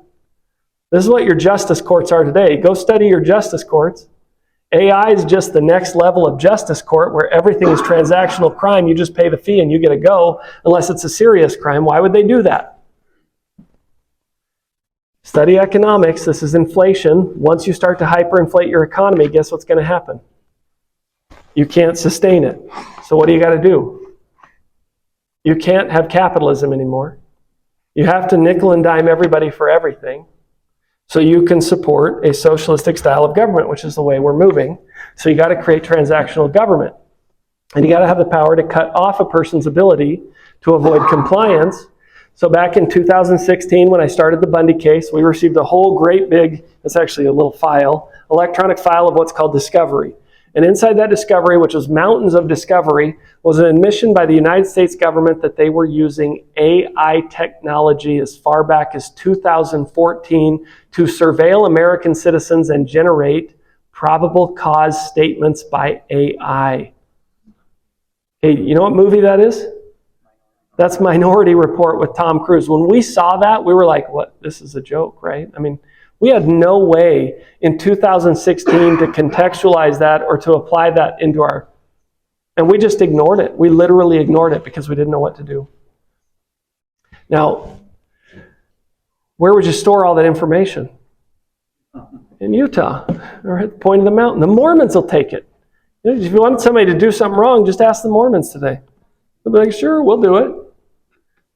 This is what your justice courts are today. Go study your justice courts. AI is just the next level of justice court where everything is transactional crime. You just pay the fee and you get to go unless it's a serious crime. Why would they do that? Study economics. This is inflation. Once you start to hyperinflate your economy, guess what's going to happen? You can't sustain it. So what do you got to do? You can't have capitalism anymore. You have to nickel and dime everybody for everything so you can support a socialistic style of government, which is the way we're moving. So you got to create transactional government. And you got to have the power to cut off a person's ability to avoid compliance. So back in 2016, when I started the Bundy case, we received a whole great big, it's actually a little file, electronic file of what's called discovery. And inside that discovery, which was mountains of discovery, was an admission by the United States government that they were using AI technology as far back as 2014 to surveil American citizens and generate probable cause statements by AI. Hey, you know what movie that is? That's Minority Report with Tom Cruise. When we saw that, we were like, what? This is a joke, right? I mean, we had no way in 2016 to contextualize that or to apply that into our... And we just ignored it. We literally ignored it because we didn't know what to do. Now, where would you store all that information? In Utah, or at the point of the mountain. The Mormons will take it. If you want somebody to do something wrong, just ask the Mormons today. They'll be like, sure, we'll do it.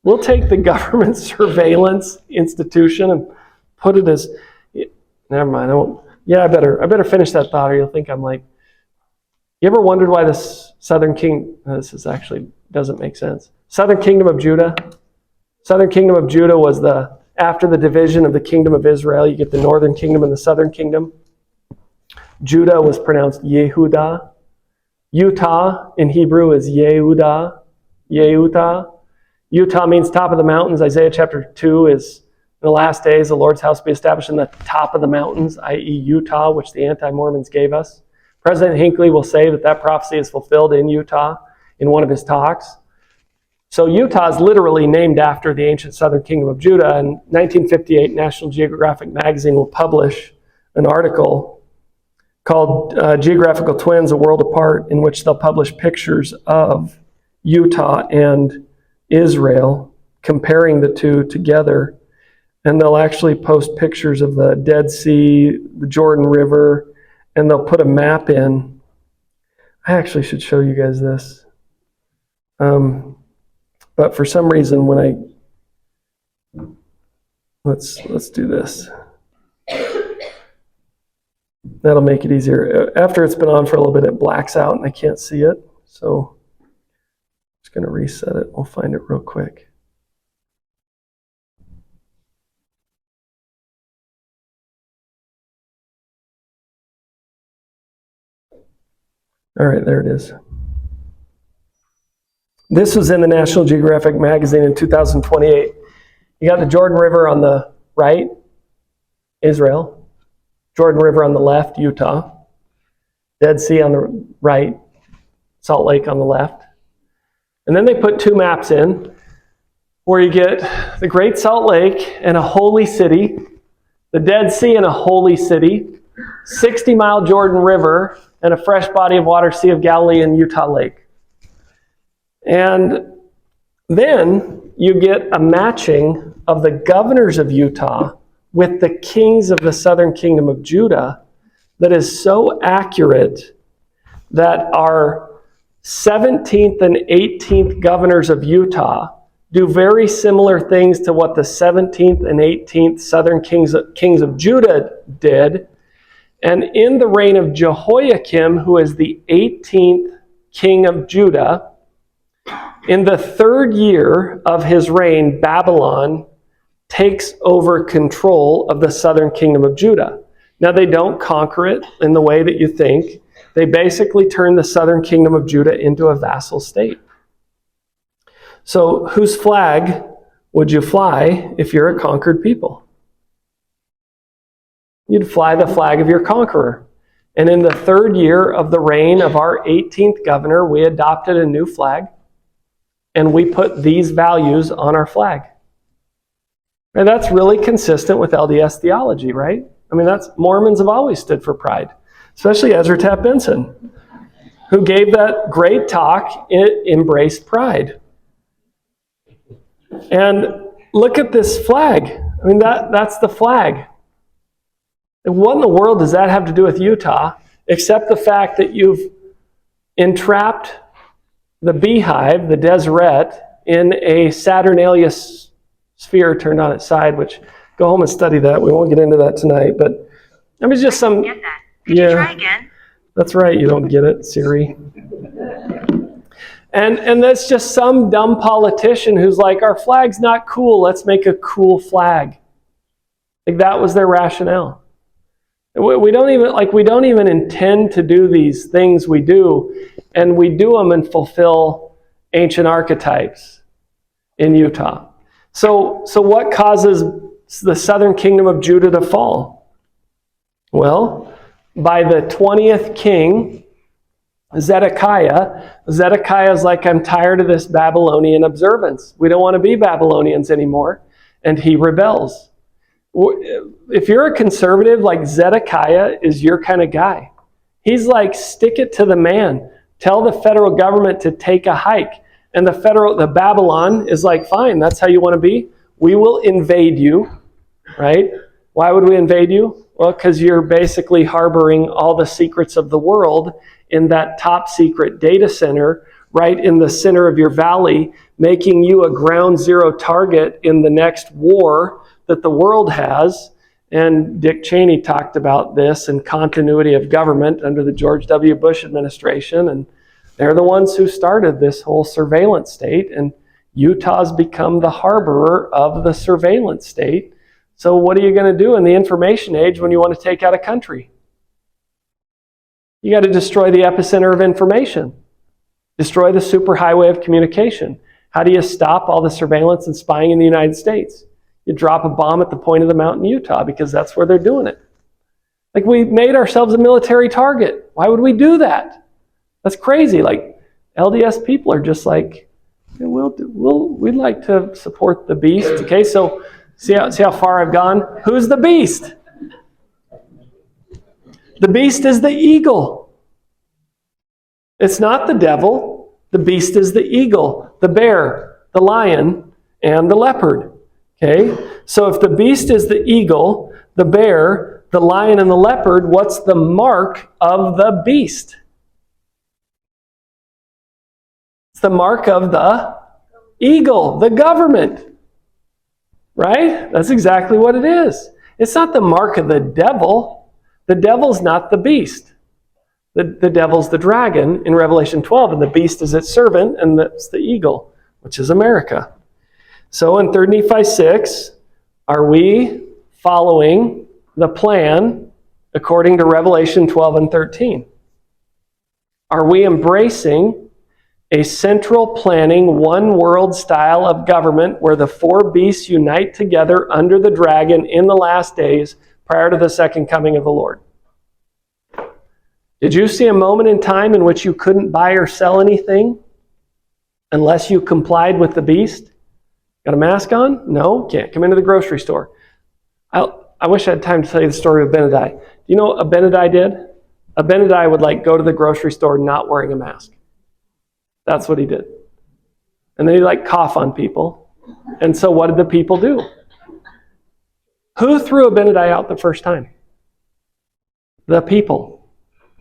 We'll take the government surveillance institution and put it as... Never mind. I better finish that thought, or you'll think I'm like... You ever wondered why this Southern King... This is actually doesn't make sense. Southern Kingdom of Judah. Southern Kingdom of Judah was after the division of the Kingdom of Israel. You get the Northern Kingdom and the Southern Kingdom. Judah was pronounced Yehudah. Utah in Hebrew is Yehudah. Yehudah. Utah means top of the mountains. Isaiah chapter 2 is, in the last days, the Lord's house will be established in the top of the mountains, i.e. Utah, which the anti-Mormons gave us. President Hinckley will say that prophecy is fulfilled in Utah in one of his talks. So Utah is literally named after the ancient Southern Kingdom of Judah. In 1958, National Geographic magazine will publish an article called Geographical Twins, A World Apart, in which they'll publish pictures of Utah and Israel, comparing the two together. And they'll actually post pictures of the Dead Sea, the Jordan River, and they'll put a map in. I actually should show you guys this. But for some reason, when let's do this. That'll make it easier. After it's been on for a little bit, it blacks out and I can't see it. So Just going to reset it. We'll find it real quick. All right, there it is. This was in the National Geographic magazine in 2028. You got the Jordan River on the right, Israel. Jordan River on the left, Utah. Dead Sea on the right, Salt Lake on the left. And then they put two maps in where you get the Great Salt Lake and a holy city, the Dead Sea and a holy city, 60-mile Jordan River, and a fresh body of water, Sea of Galilee and Utah Lake. And then you get a matching of the governors of Utah with the kings of the southern kingdom of Judah that is so accurate that our 17th and 18th governors of Utah do very similar things to what the 17th and 18th southern kings of Judah did. And in the reign of Jehoiakim, who is the 18th king of Judah, in the third year of his reign, Babylon takes over control of the southern kingdom of Judah. Now, they don't conquer it in the way that you think. They basically turn the southern kingdom of Judah into a vassal state. So, whose flag would you fly if you're a conquered people? You'd fly the flag of your conqueror. And in the third year of the reign of our 18th governor, we adopted a new flag, and we put these values on our flag. And that's really consistent with LDS theology, right? I mean, Mormons have always stood for pride, especially Ezra Taft Benson, who gave that great talk, It Embraced Pride. And look at this flag. I mean, that's the flag. And what in the world does that have to do with Utah, except the fact that you've entrapped the beehive, the Deseret, in a Saturnalia sphere turned on its side, which, go home and study that. We won't get into that tonight, but I mean, just some... Get that. Could you try again? That's right, you don't get it, Siri. And that's just some dumb politician who's like, our flag's not cool, let's make a cool flag. Like, that was their rationale. We don't even intend to do these things we do, and we do them and fulfill ancient archetypes in Utah. So what causes the southern kingdom of Judah to fall? Well, by the 20th king, Zedekiah is like, I'm tired of this Babylonian observance. We don't want to be Babylonians anymore. And he rebels. If you're a conservative, like, Zedekiah is your kind of guy. He's like, stick it to the man. Tell the federal government to take a hike. And the Babylon is like, fine, that's how you want to be. We will invade you, right? Why would we invade you? Well, because you're basically harboring all the secrets of the world in that top secret data center right in the center of your valley, making you a ground zero target in the next war that the world has. And Dick Cheney talked about this and continuity of government under the George W. Bush administration. And they're the ones who started this whole surveillance state. And Utah's become the harborer of the surveillance state. So what are you going to do in the information age when you want to take out a country? You got to destroy the epicenter of information. Destroy the superhighway of communication. How do you stop all the surveillance and spying in the United States? You drop a bomb at the point of the mountain in Utah, because that's where they're doing it. Like, we made ourselves a military target. Why would we do that? That's crazy. Like, LDS people are just like, we'd like to support the beast. Okay, so see how far I've gone? Who's the beast? The beast is the eagle. It's not the devil. The beast is the eagle, the bear, the lion, and the leopard. Okay? So if the beast is the eagle, the bear, the lion, and the leopard, what's the mark of the beast? It's the mark of the eagle, the government. Right? That's exactly what it is. It's not the mark of the devil. The devil's not the beast. The devil's the dragon in Revelation 12, and the beast is its servant, and that's the eagle, which is America. So in 3 Nephi 6, are we following the plan according to Revelation 12 and 13? Are we embracing a central planning, one world style of government where the four beasts unite together under the dragon in the last days prior to the second coming of the Lord? Did you see a moment in time in which you couldn't buy or sell anything unless you complied with the beast? Got a mask on? No, can't come into the grocery store. I wish I had time to tell you the story of Abinadi. Do you know what Abinadi did? Abinadi would go to the grocery store not wearing a mask. That's what he did. And then he'd cough on people. And so what did the people do? Who threw Abinadi out the first time? The people.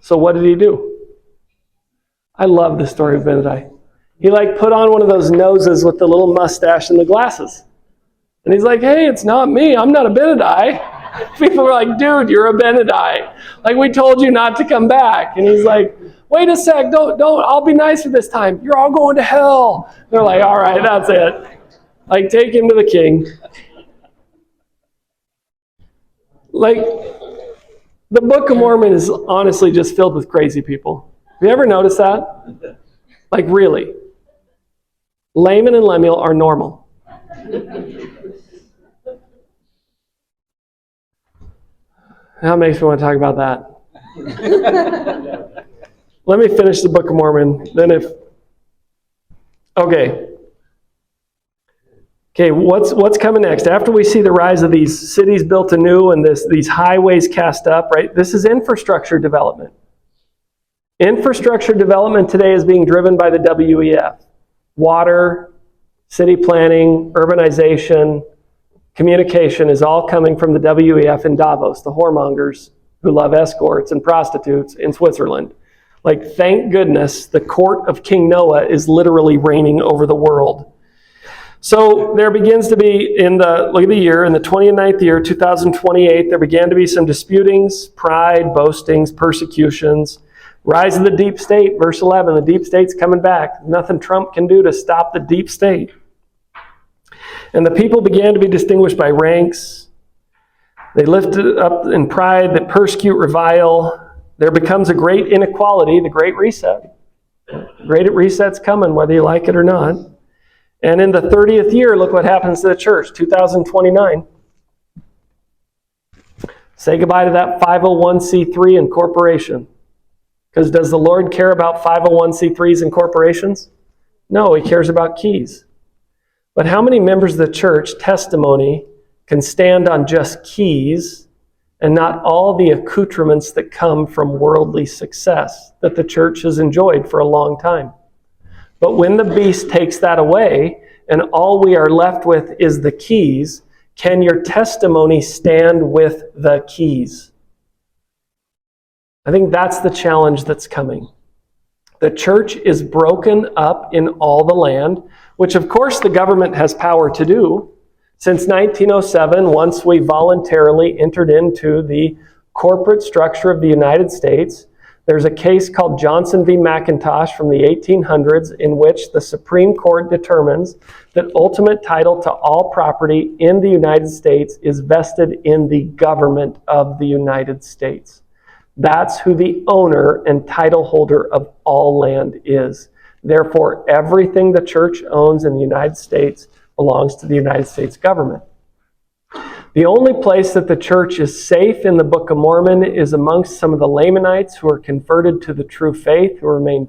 So what did he do? I love the story of Abinadi. He put on one of those noses with the little mustache and the glasses. And he's like, hey, it's not me. I'm not Abinadi. People were like, dude, you're Abinadi. We told you not to come back. And he's like, wait a sec, don't, I'll be nicer this time. You're all going to hell. They're like, all right, that's it. Take him to the king. The Book of Mormon is honestly just filled with crazy people. Have you ever noticed that? Really. Laman and Lemuel are normal. That makes me want to talk about that. Let me finish the Book of Mormon. Okay, what's coming next? After we see the rise of these cities built anew and these highways cast up, right? This is infrastructure development. Infrastructure development today is being driven by the WEF. Water, city planning, urbanization, communication is all coming from the WEF in Davos, the whoremongers who love escorts and prostitutes in Switzerland. Thank goodness the court of King Noah is literally reigning over the world. So there begins to be, look at the year, in the 29th year, 2028, there began to be some disputings, pride, boastings, persecutions. Rise of the deep state, verse 11, the deep state's coming back. Nothing Trump can do to stop the deep state. And the people began to be distinguished by ranks. They lifted up in pride that persecute, revile. There becomes a great inequality, the Great Reset. Great Reset's coming, whether you like it or not. And in the 30th year, look what happens to the church, 2029. Say goodbye to that 501c3 and corporation. Because does the Lord care about 501c3s and corporations? No, he cares about keys. But how many members of the church testimony can stand on just keys and not all the accoutrements that come from worldly success that the church has enjoyed for a long time? But when the beast takes that away and all we are left with is the keys, can your testimony stand with the keys? I think that's the challenge that's coming. The church is broken up in all the land, which of course the government has power to do. Since 1907, once we voluntarily entered into the corporate structure of the United States, there's a case called Johnson v. McIntosh from the 1800s in which the Supreme Court determines that ultimate title to all property in the United States is vested in the government of the United States. That's who the owner and title holder of all land is. Therefore, everything the church owns in the United States belongs to the United States government. The only place that the church is safe in the Book of Mormon is amongst some of the Lamanites who are converted to the true faith, who remain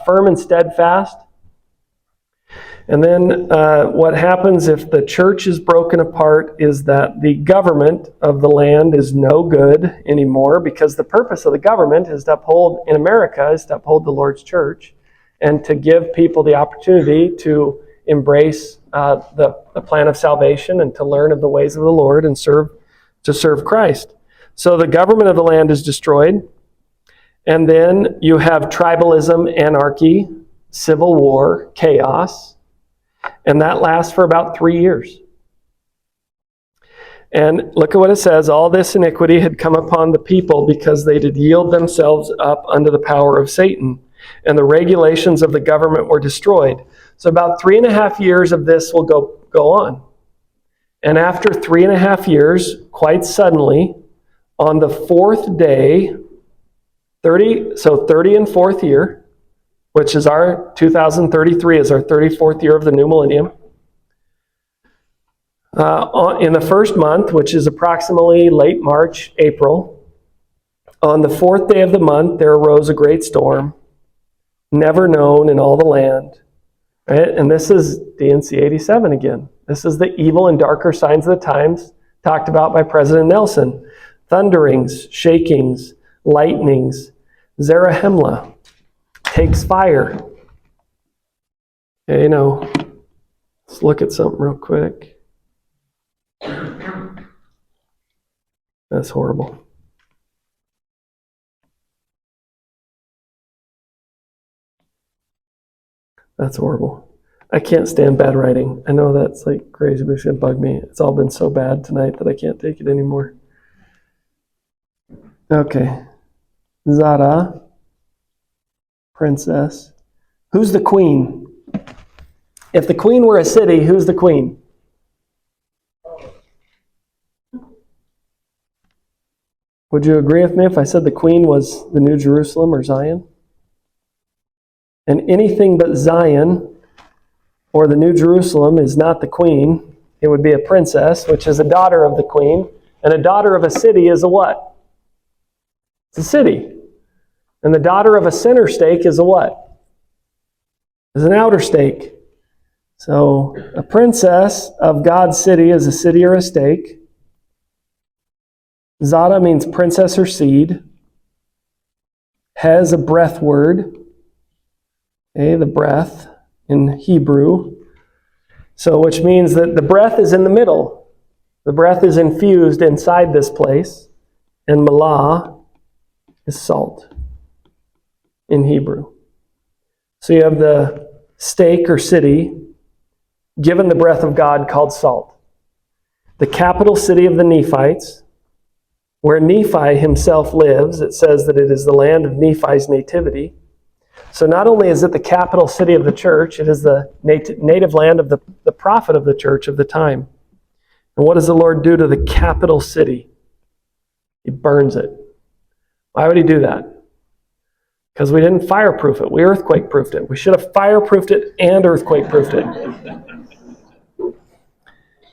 firm and steadfast. And then what happens if the church is broken apart is that the government of the land is no good anymore, because the purpose of the government is to uphold, in America, is to uphold the Lord's church and to give people the opportunity to embrace the plan of salvation and to learn of the ways of the Lord and to serve Christ. So the government of the land is destroyed. And then you have tribalism, anarchy, civil war, chaos. And that lasts for about 3 years. And look at what it says. All this iniquity had come upon the people because they did yield themselves up under the power of Satan. And the regulations of the government were destroyed. So about 3.5 years of this will go on. And after 3.5 years, quite suddenly, on the fourth day, 30 and fourth year, which is our 2033 is our 34th year of the new millennium. In the first month, which is approximately late March, April, on the fourth day of the month, there arose a great storm, never known in all the land. Right? And this is DNC 87 again. This is the evil and darker signs of the times talked about by President Nelson. Thunderings, shakings, lightnings. Zarahemla takes fire. Okay, let's look at something real quick. That's horrible. That's horrible. I can't stand bad writing. I know that's like crazy, but it shouldn't bug me. It's all been so bad tonight that I can't take it anymore. Okay. Zara, princess. Who's the queen? If the queen were a city, who's the queen? Would you agree with me if I said the queen was the New Jerusalem or Zion? And anything but Zion or the New Jerusalem is not the queen. It would be a princess, which is a daughter of the queen. And a daughter of a city is a what? It's a city. And the daughter of a center stake is a what? Is an outer stake. So a princess of God's city is a city or a stake. Zada means princess or seed. Hez, a breath word. Okay, the breath in Hebrew. So which means that the breath is in the middle. The breath is infused inside this place. And malah is salt in Hebrew. So you have the stake or city given the breath of God called salt. The capital city of the Nephites, where Nephi himself lives, it says that it is the land of Nephi's nativity. So not only is it the capital city of the church, it is the native land of the prophet of the church of the time. And what does the Lord do to the capital city? He burns it. Why would he do that? Because we didn't fireproof it. We earthquake-proofed it. We should have fireproofed it and earthquake-proofed it.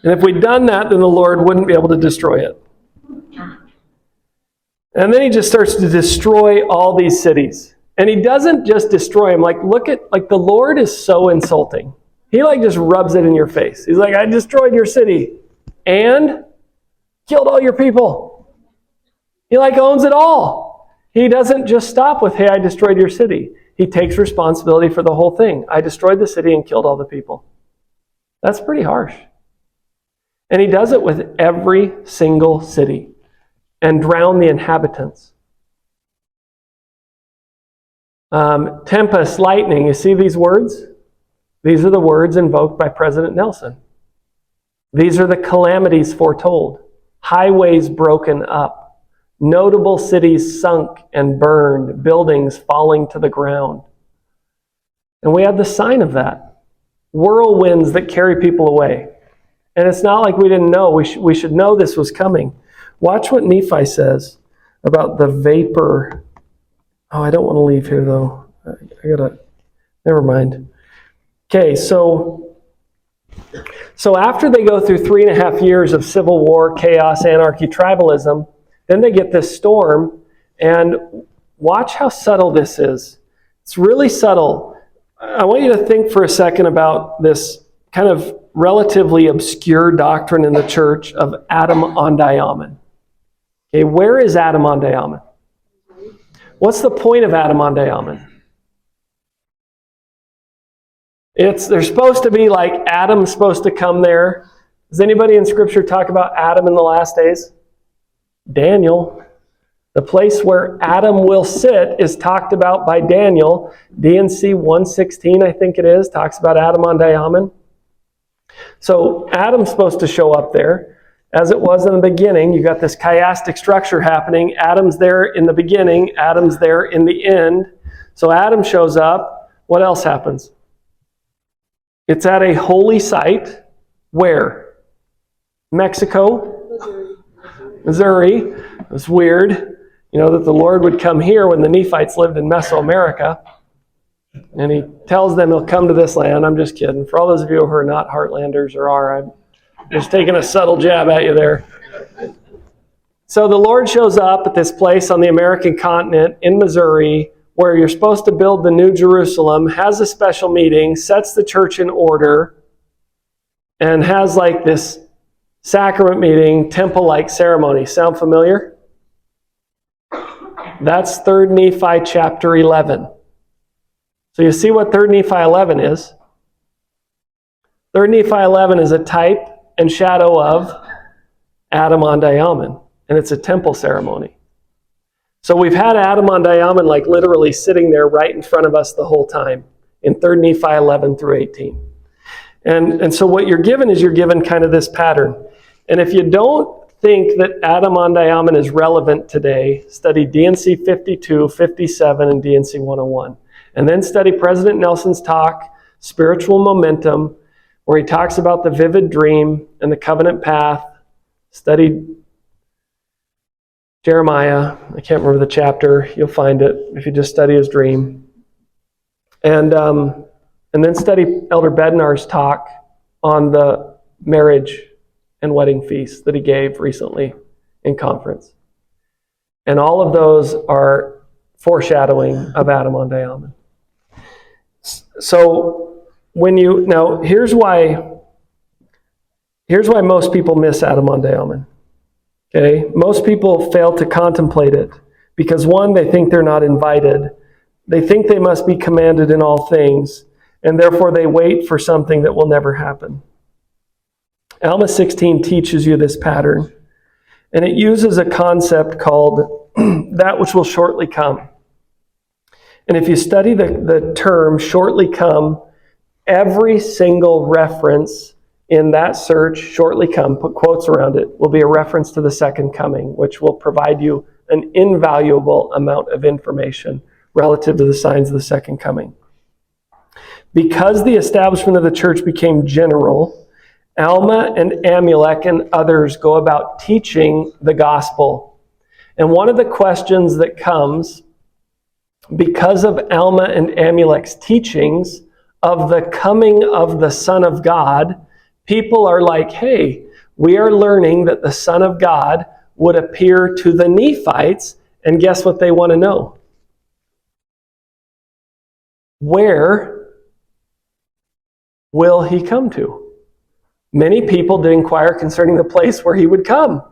And if we'd done that, then the Lord wouldn't be able to destroy it. And then he just starts to destroy all these cities. And he doesn't just destroy them. Look at the Lord is so insulting. He just rubs it in your face. He's like, I destroyed your city and killed all your people. He owns it all. He doesn't just stop with, hey, I destroyed your city. He takes responsibility for the whole thing. I destroyed the city and killed all the people. That's pretty harsh. And he does it with every single city and drown the inhabitants. Tempest, lightning, you see these words? These are the words invoked by President Nelson. These are the calamities foretold. Highways broken up. Notable cities sunk and burned. Buildings falling to the ground. And we have the sign of that. Whirlwinds that carry people away. And it's not like we didn't know. We should know this was coming. Watch what Nephi says about the vapor. Oh, I don't want to leave here, though. Never mind. Okay, so after they go through 3.5 years of civil war, chaos, anarchy, tribalism, then they get this storm, and watch how subtle this is. It's really subtle. I want you to think for a second about this kind of relatively obscure doctrine in the church of Adam on Diamond. Okay, where is Adam on Diamond? What's the point of Adam on Diamond? They're supposed to be Adam's supposed to come there. Does anybody in Scripture talk about Adam in the last days? Daniel. The place where Adam will sit is talked about by Daniel. DNC 116, I think it is, talks about Adam on Diamond. So Adam's supposed to show up there. as it was in the beginning. You got this chiastic structure happening. Adam's there in the beginning. Adam's there in the end. So Adam shows up. What else happens? It's at a holy site. Where? Mexico? Missouri. It's weird, that the Lord would come here when the Nephites lived in Mesoamerica. And he tells them he'll come to this land. I'm just kidding. For all those of you who are not Heartlanders or are, I'm just taking a subtle jab at you there. So the Lord shows up at this place on the American continent in Missouri where you're supposed to build the New Jerusalem, has a special meeting, sets the church in order, and has like this sacrament meeting, temple-like ceremony. Sound familiar? That's 3 Nephi chapter 11. So you see what 3 Nephi 11 is? 3 Nephi 11 is a type and shadow of Adam on Diamond, and it's a temple ceremony. So we've had Adam on Diamond like literally sitting there right in front of us the whole time in 3 Nephi 11 through 18. And so what you're given is you're given kind of this pattern. And if you don't think that Adam on Diamond is relevant today, study D&C 52, 57, and D&C 101. And then study President Nelson's talk, Spiritual Momentum, where he talks about the vivid dream and the covenant path. Study Jeremiah. I can't remember the chapter. You'll find it if you just study his dream. And then study Elder Bednar's talk on the marriage and wedding feast that he gave recently in conference. And all of those are foreshadowing of Adam on Diamond. So here's why most people miss Adam on Diamond. Okay? Most people fail to contemplate it because one, they think they're not invited. They think they must be commanded in all things, and therefore they wait for something that will never happen. Alma 16 teaches you this pattern, and it uses a concept called that which will shortly come. And if you study the term shortly come, every single reference in that search, shortly come, put quotes around it, will be a reference to the second coming, which will provide you an invaluable amount of information relative to the signs of the second coming. Because the establishment of the church became general, Alma and Amulek and others go about teaching the gospel. And one of the questions that comes because of Alma and Amulek's teachings of the coming of the Son of God, people are like, hey, we are learning that the Son of God would appear to the Nephites, and guess what they want to know? Where will he come to? Many people did inquire concerning the place where he would come.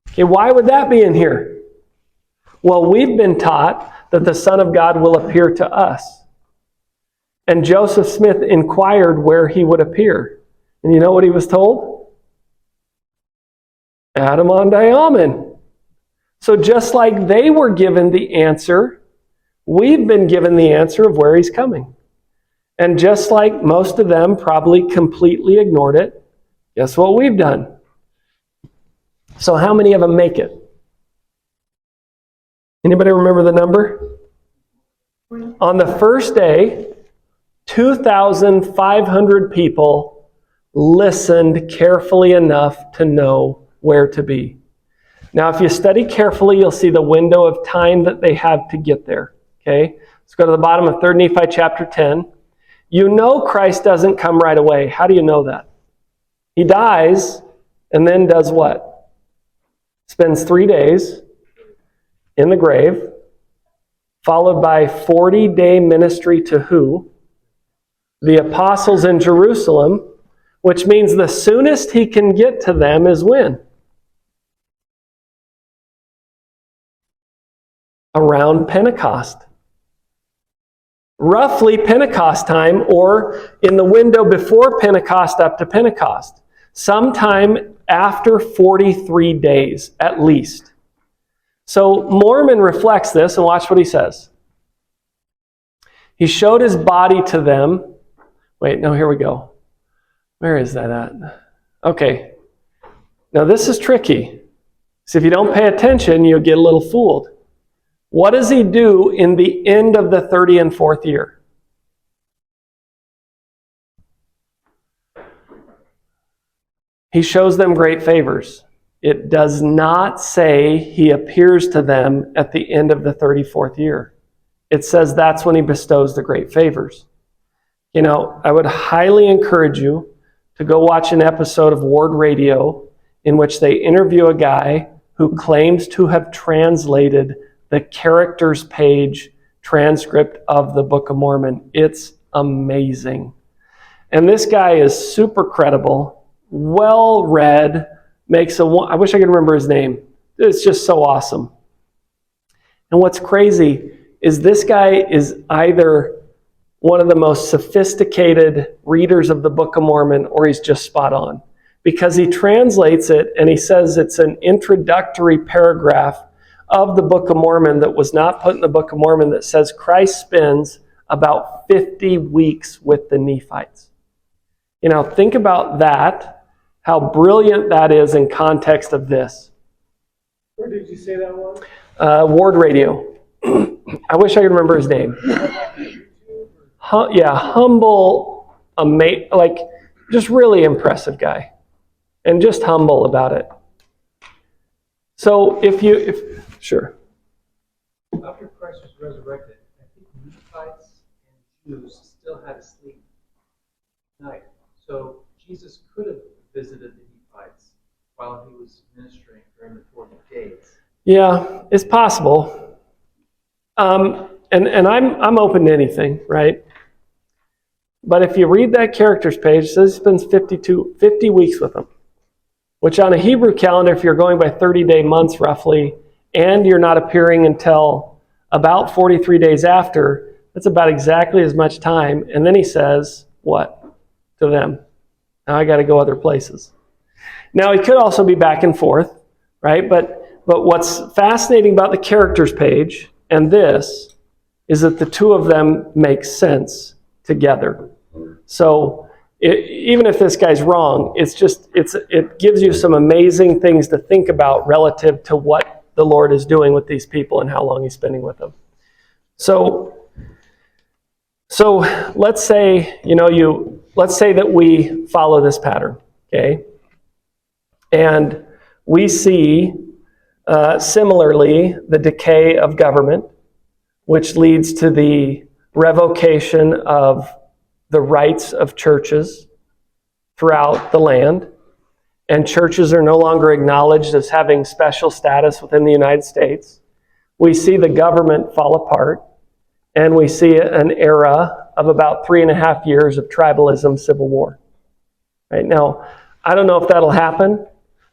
Okay, why would that be in here? Well, we've been taught that the Son of God will appear to us. And Joseph Smith inquired where he would appear. And you know what he was told? Adam on Diamond. So just like they were given the answer, we've been given the answer of where he's coming. And just like most of them probably completely ignored it, guess what we've done? So how many of them make it? Anybody remember the number? On the first day, 2,500 people listened carefully enough to know where to be. Now, if you study carefully, you'll see the window of time that they have to get there. Okay? Let's go to the bottom of 3 Nephi chapter 10. You know Christ doesn't come right away. How do you know that? He dies and then does what? Spends 3 days in the grave, followed by 40-day ministry to who? The apostles in Jerusalem, which means the soonest he can get to them is when? Around Pentecost. Roughly Pentecost time, or in the window before Pentecost up to Pentecost. Sometime after 43 days, at least. So Mormon reflects this, and watch what he says. He showed his body to them. Wait, no, here we go. Where is that at? Okay. Now this is tricky. So if you don't pay attention, you'll get a little fooled. What does he do in the end of the 30 and 4th year? He shows them great favors. It does not say he appears to them at the end of the 34th year. It says that's when he bestows the great favors. You know, I would highly encourage you to go watch an episode of Ward Radio in which they interview a guy who claims to have translated the characters page transcript of the Book of Mormon. It's amazing. And this guy is super credible, well-read, I wish I could remember his name. It's just so awesome. And what's crazy is this guy is either one of the most sophisticated readers of the Book of Mormon, or he's just spot on. Because he translates it and he says it's an introductory paragraph of the Book of Mormon that was not put in the Book of Mormon that says Christ spends about 50 weeks with the Nephites. You know, think about that, how brilliant that is in context of this. Where did you say that was? Ward Radio. I wish I could remember his name. Humble, just really impressive guy. And just humble about it. So sure. After Christ was resurrected, I think Nephites and Jews still had to sleep at night. So Jesus could have visited the Nephites while he was ministering during the 40 days. Yeah, it's possible. And I'm open to anything, right? But if you read that characters page, it says he spends 50 weeks with them. Which on a Hebrew calendar, if you're going by 30-day months roughly, and you're not appearing until about 43 days after, that's about exactly as much time. And then he says, what? To them. Now I got to go other places. Now he could also be back and forth, right? But what's fascinating about the characters page and this is that the two of them make sense together. So even if this guy's wrong, it gives you some amazing things to think about relative to what the Lord is doing with these people and how long he's spending with them. So let's say, let's say that we follow this pattern, okay? And we see similarly the decay of government, which leads to the revocation of the rights of churches throughout the land. And churches are no longer acknowledged as having special status within the United States. We see the government fall apart, and we see an era of about 3.5 years of tribalism, civil war. Right now, I don't know if that'll happen.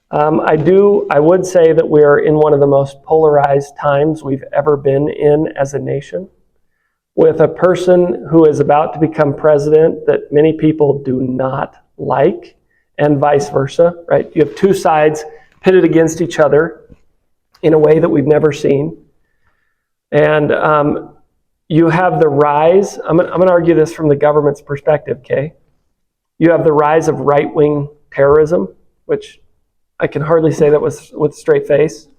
I would say that we are in one of the most polarized times we've ever been in as a nation, with a person who is about to become president that many people do not like, and vice versa, right? You have two sides pitted against each other in a way that we've never seen. And you have the rise, I'm going to argue this from the government's perspective, okay? You have the rise of right-wing terrorism, which I can hardly say that with a straight face,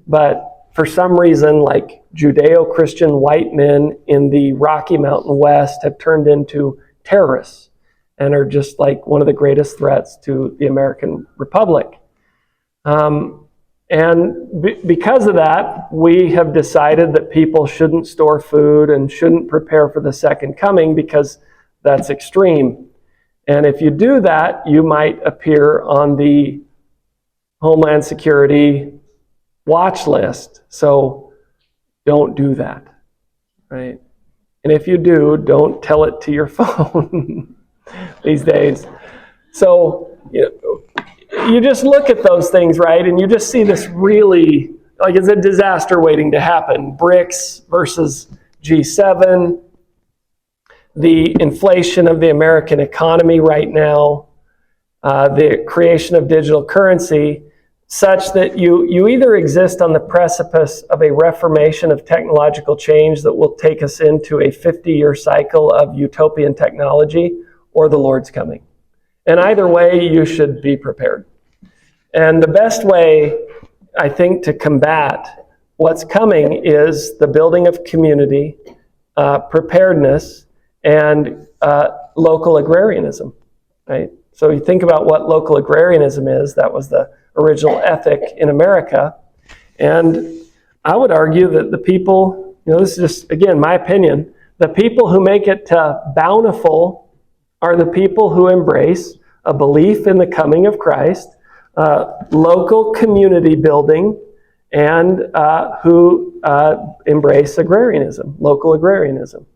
but for some reason, like Judeo-Christian white men in the Rocky Mountain West have turned into terrorists and are just like one of the greatest threats to the American Republic. Because of that, we have decided that people shouldn't store food and shouldn't prepare for the second coming because that's extreme. And if you do that, you might appear on the Homeland Security watch list. So don't do that, right? And if you do, don't tell it to your phone these days. So, you just look at those things, right? And you just see this really, like it's a disaster waiting to happen. BRICS versus G7, the inflation of the American economy right now, the creation of digital currency, such that you either exist on the precipice of a reformation of technological change that will take us into a 50-year cycle of utopian technology, or the Lord's coming. And either way, you should be prepared. And the best way, I think, to combat what's coming is the building of community, preparedness, and local agrarianism, right? So you think about what local agrarianism is. That was the original ethic in America. And I would argue that the people, this is just, again, my opinion, the people who make it to bountiful are the people who embrace a belief in the coming of Christ, local community building, and who embrace agrarianism, local agrarianism.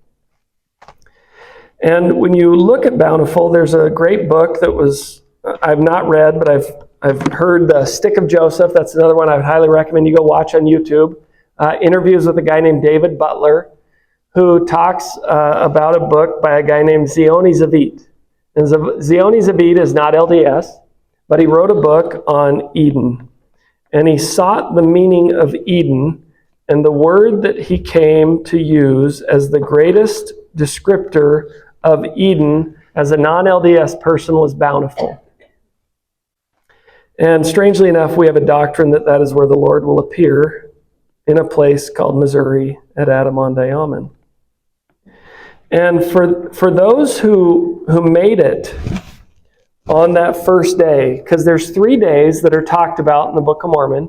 And when you look at Bountiful, there's a great book that I've not read, but I've heard The Stick of Joseph. That's another one I would highly recommend you go watch on YouTube. Interviews with a guy named David Butler, who talks about a book by a guy named Zioni Zavit. And Zioni Zavit is not LDS, but he wrote a book on Eden. And he sought the meaning of Eden, and the word that he came to use as the greatest descriptor of Eden as a non-LDS person was bountiful. And strangely enough, we have a doctrine that is where the Lord will appear in a place called Missouri at Adamon-Diamond. And for those who made it on that first day, because there's 3 days that are talked about in the Book of Mormon,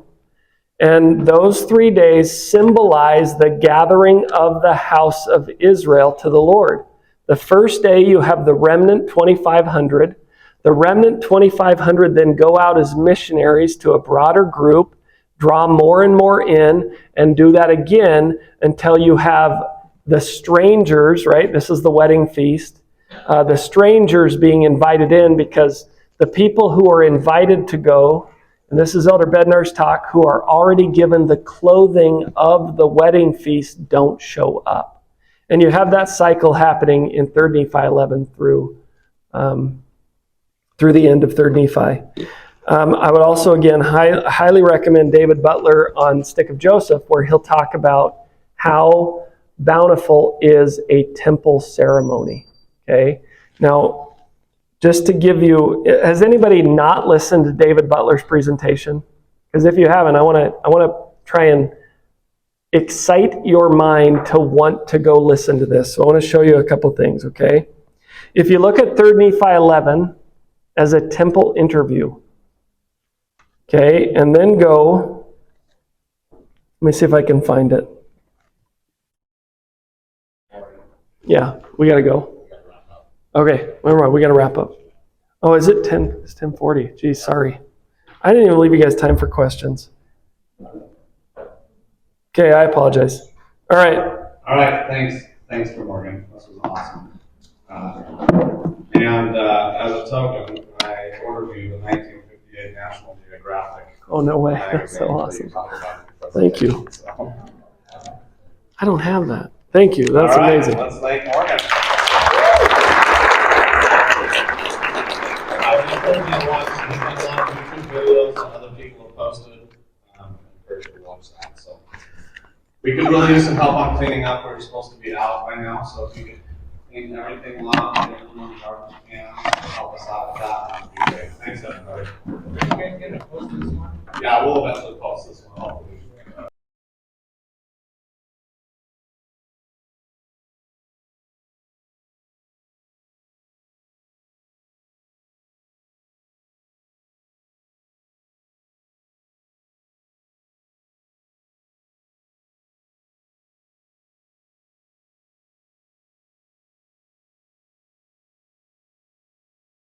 and those 3 days symbolize the gathering of the house of Israel to the Lord. The first day you have the remnant 2,500. The remnant 2,500 then go out as missionaries to a broader group, draw more and more in, and do that again until you have the strangers, right? This is the wedding feast. The strangers being invited in, because the people who are invited to go, and this is Elder Bednar's talk, who are already given the clothing of the wedding feast don't show up. And you have that cycle happening in 3 Nephi 11 through the end of 3 Nephi. I would also, again, highly recommend David Butler on Stick of Joseph, where he'll talk about how bountiful is a temple ceremony. Okay? Now, just to give you, has anybody not listened to David Butler's presentation? Because if you haven't, I want to try and excite your mind to want to go listen to this. So I want to show you a couple things, okay? If you look at 3 Nephi 11 as a temple interview, okay, and then go, let me see if I can find it. Yeah, we got to go. Okay, never mind, we got to wrap up. Oh, is it 10? It's 10:40. Geez, sorry. I didn't even leave you guys time for questions. Okay, I apologize. All right, thanks for Morgan. This was awesome. And as a token, I ordered you the 1958 National Geographic. Oh, no way. That's so awesome. Thank you. I don't have that. Thank you. That's amazing. Let's thank Morgan. If you want YouTube videos that other people have posted, I encourage you to watch that. So we could really use some help on cleaning up. We're supposed to be out by now, so if you could clean everything up, get everything in the garbage can, help us out with that. That'd be great. Thanks, everybody. Are you guys going to post this one? Yeah, we'll eventually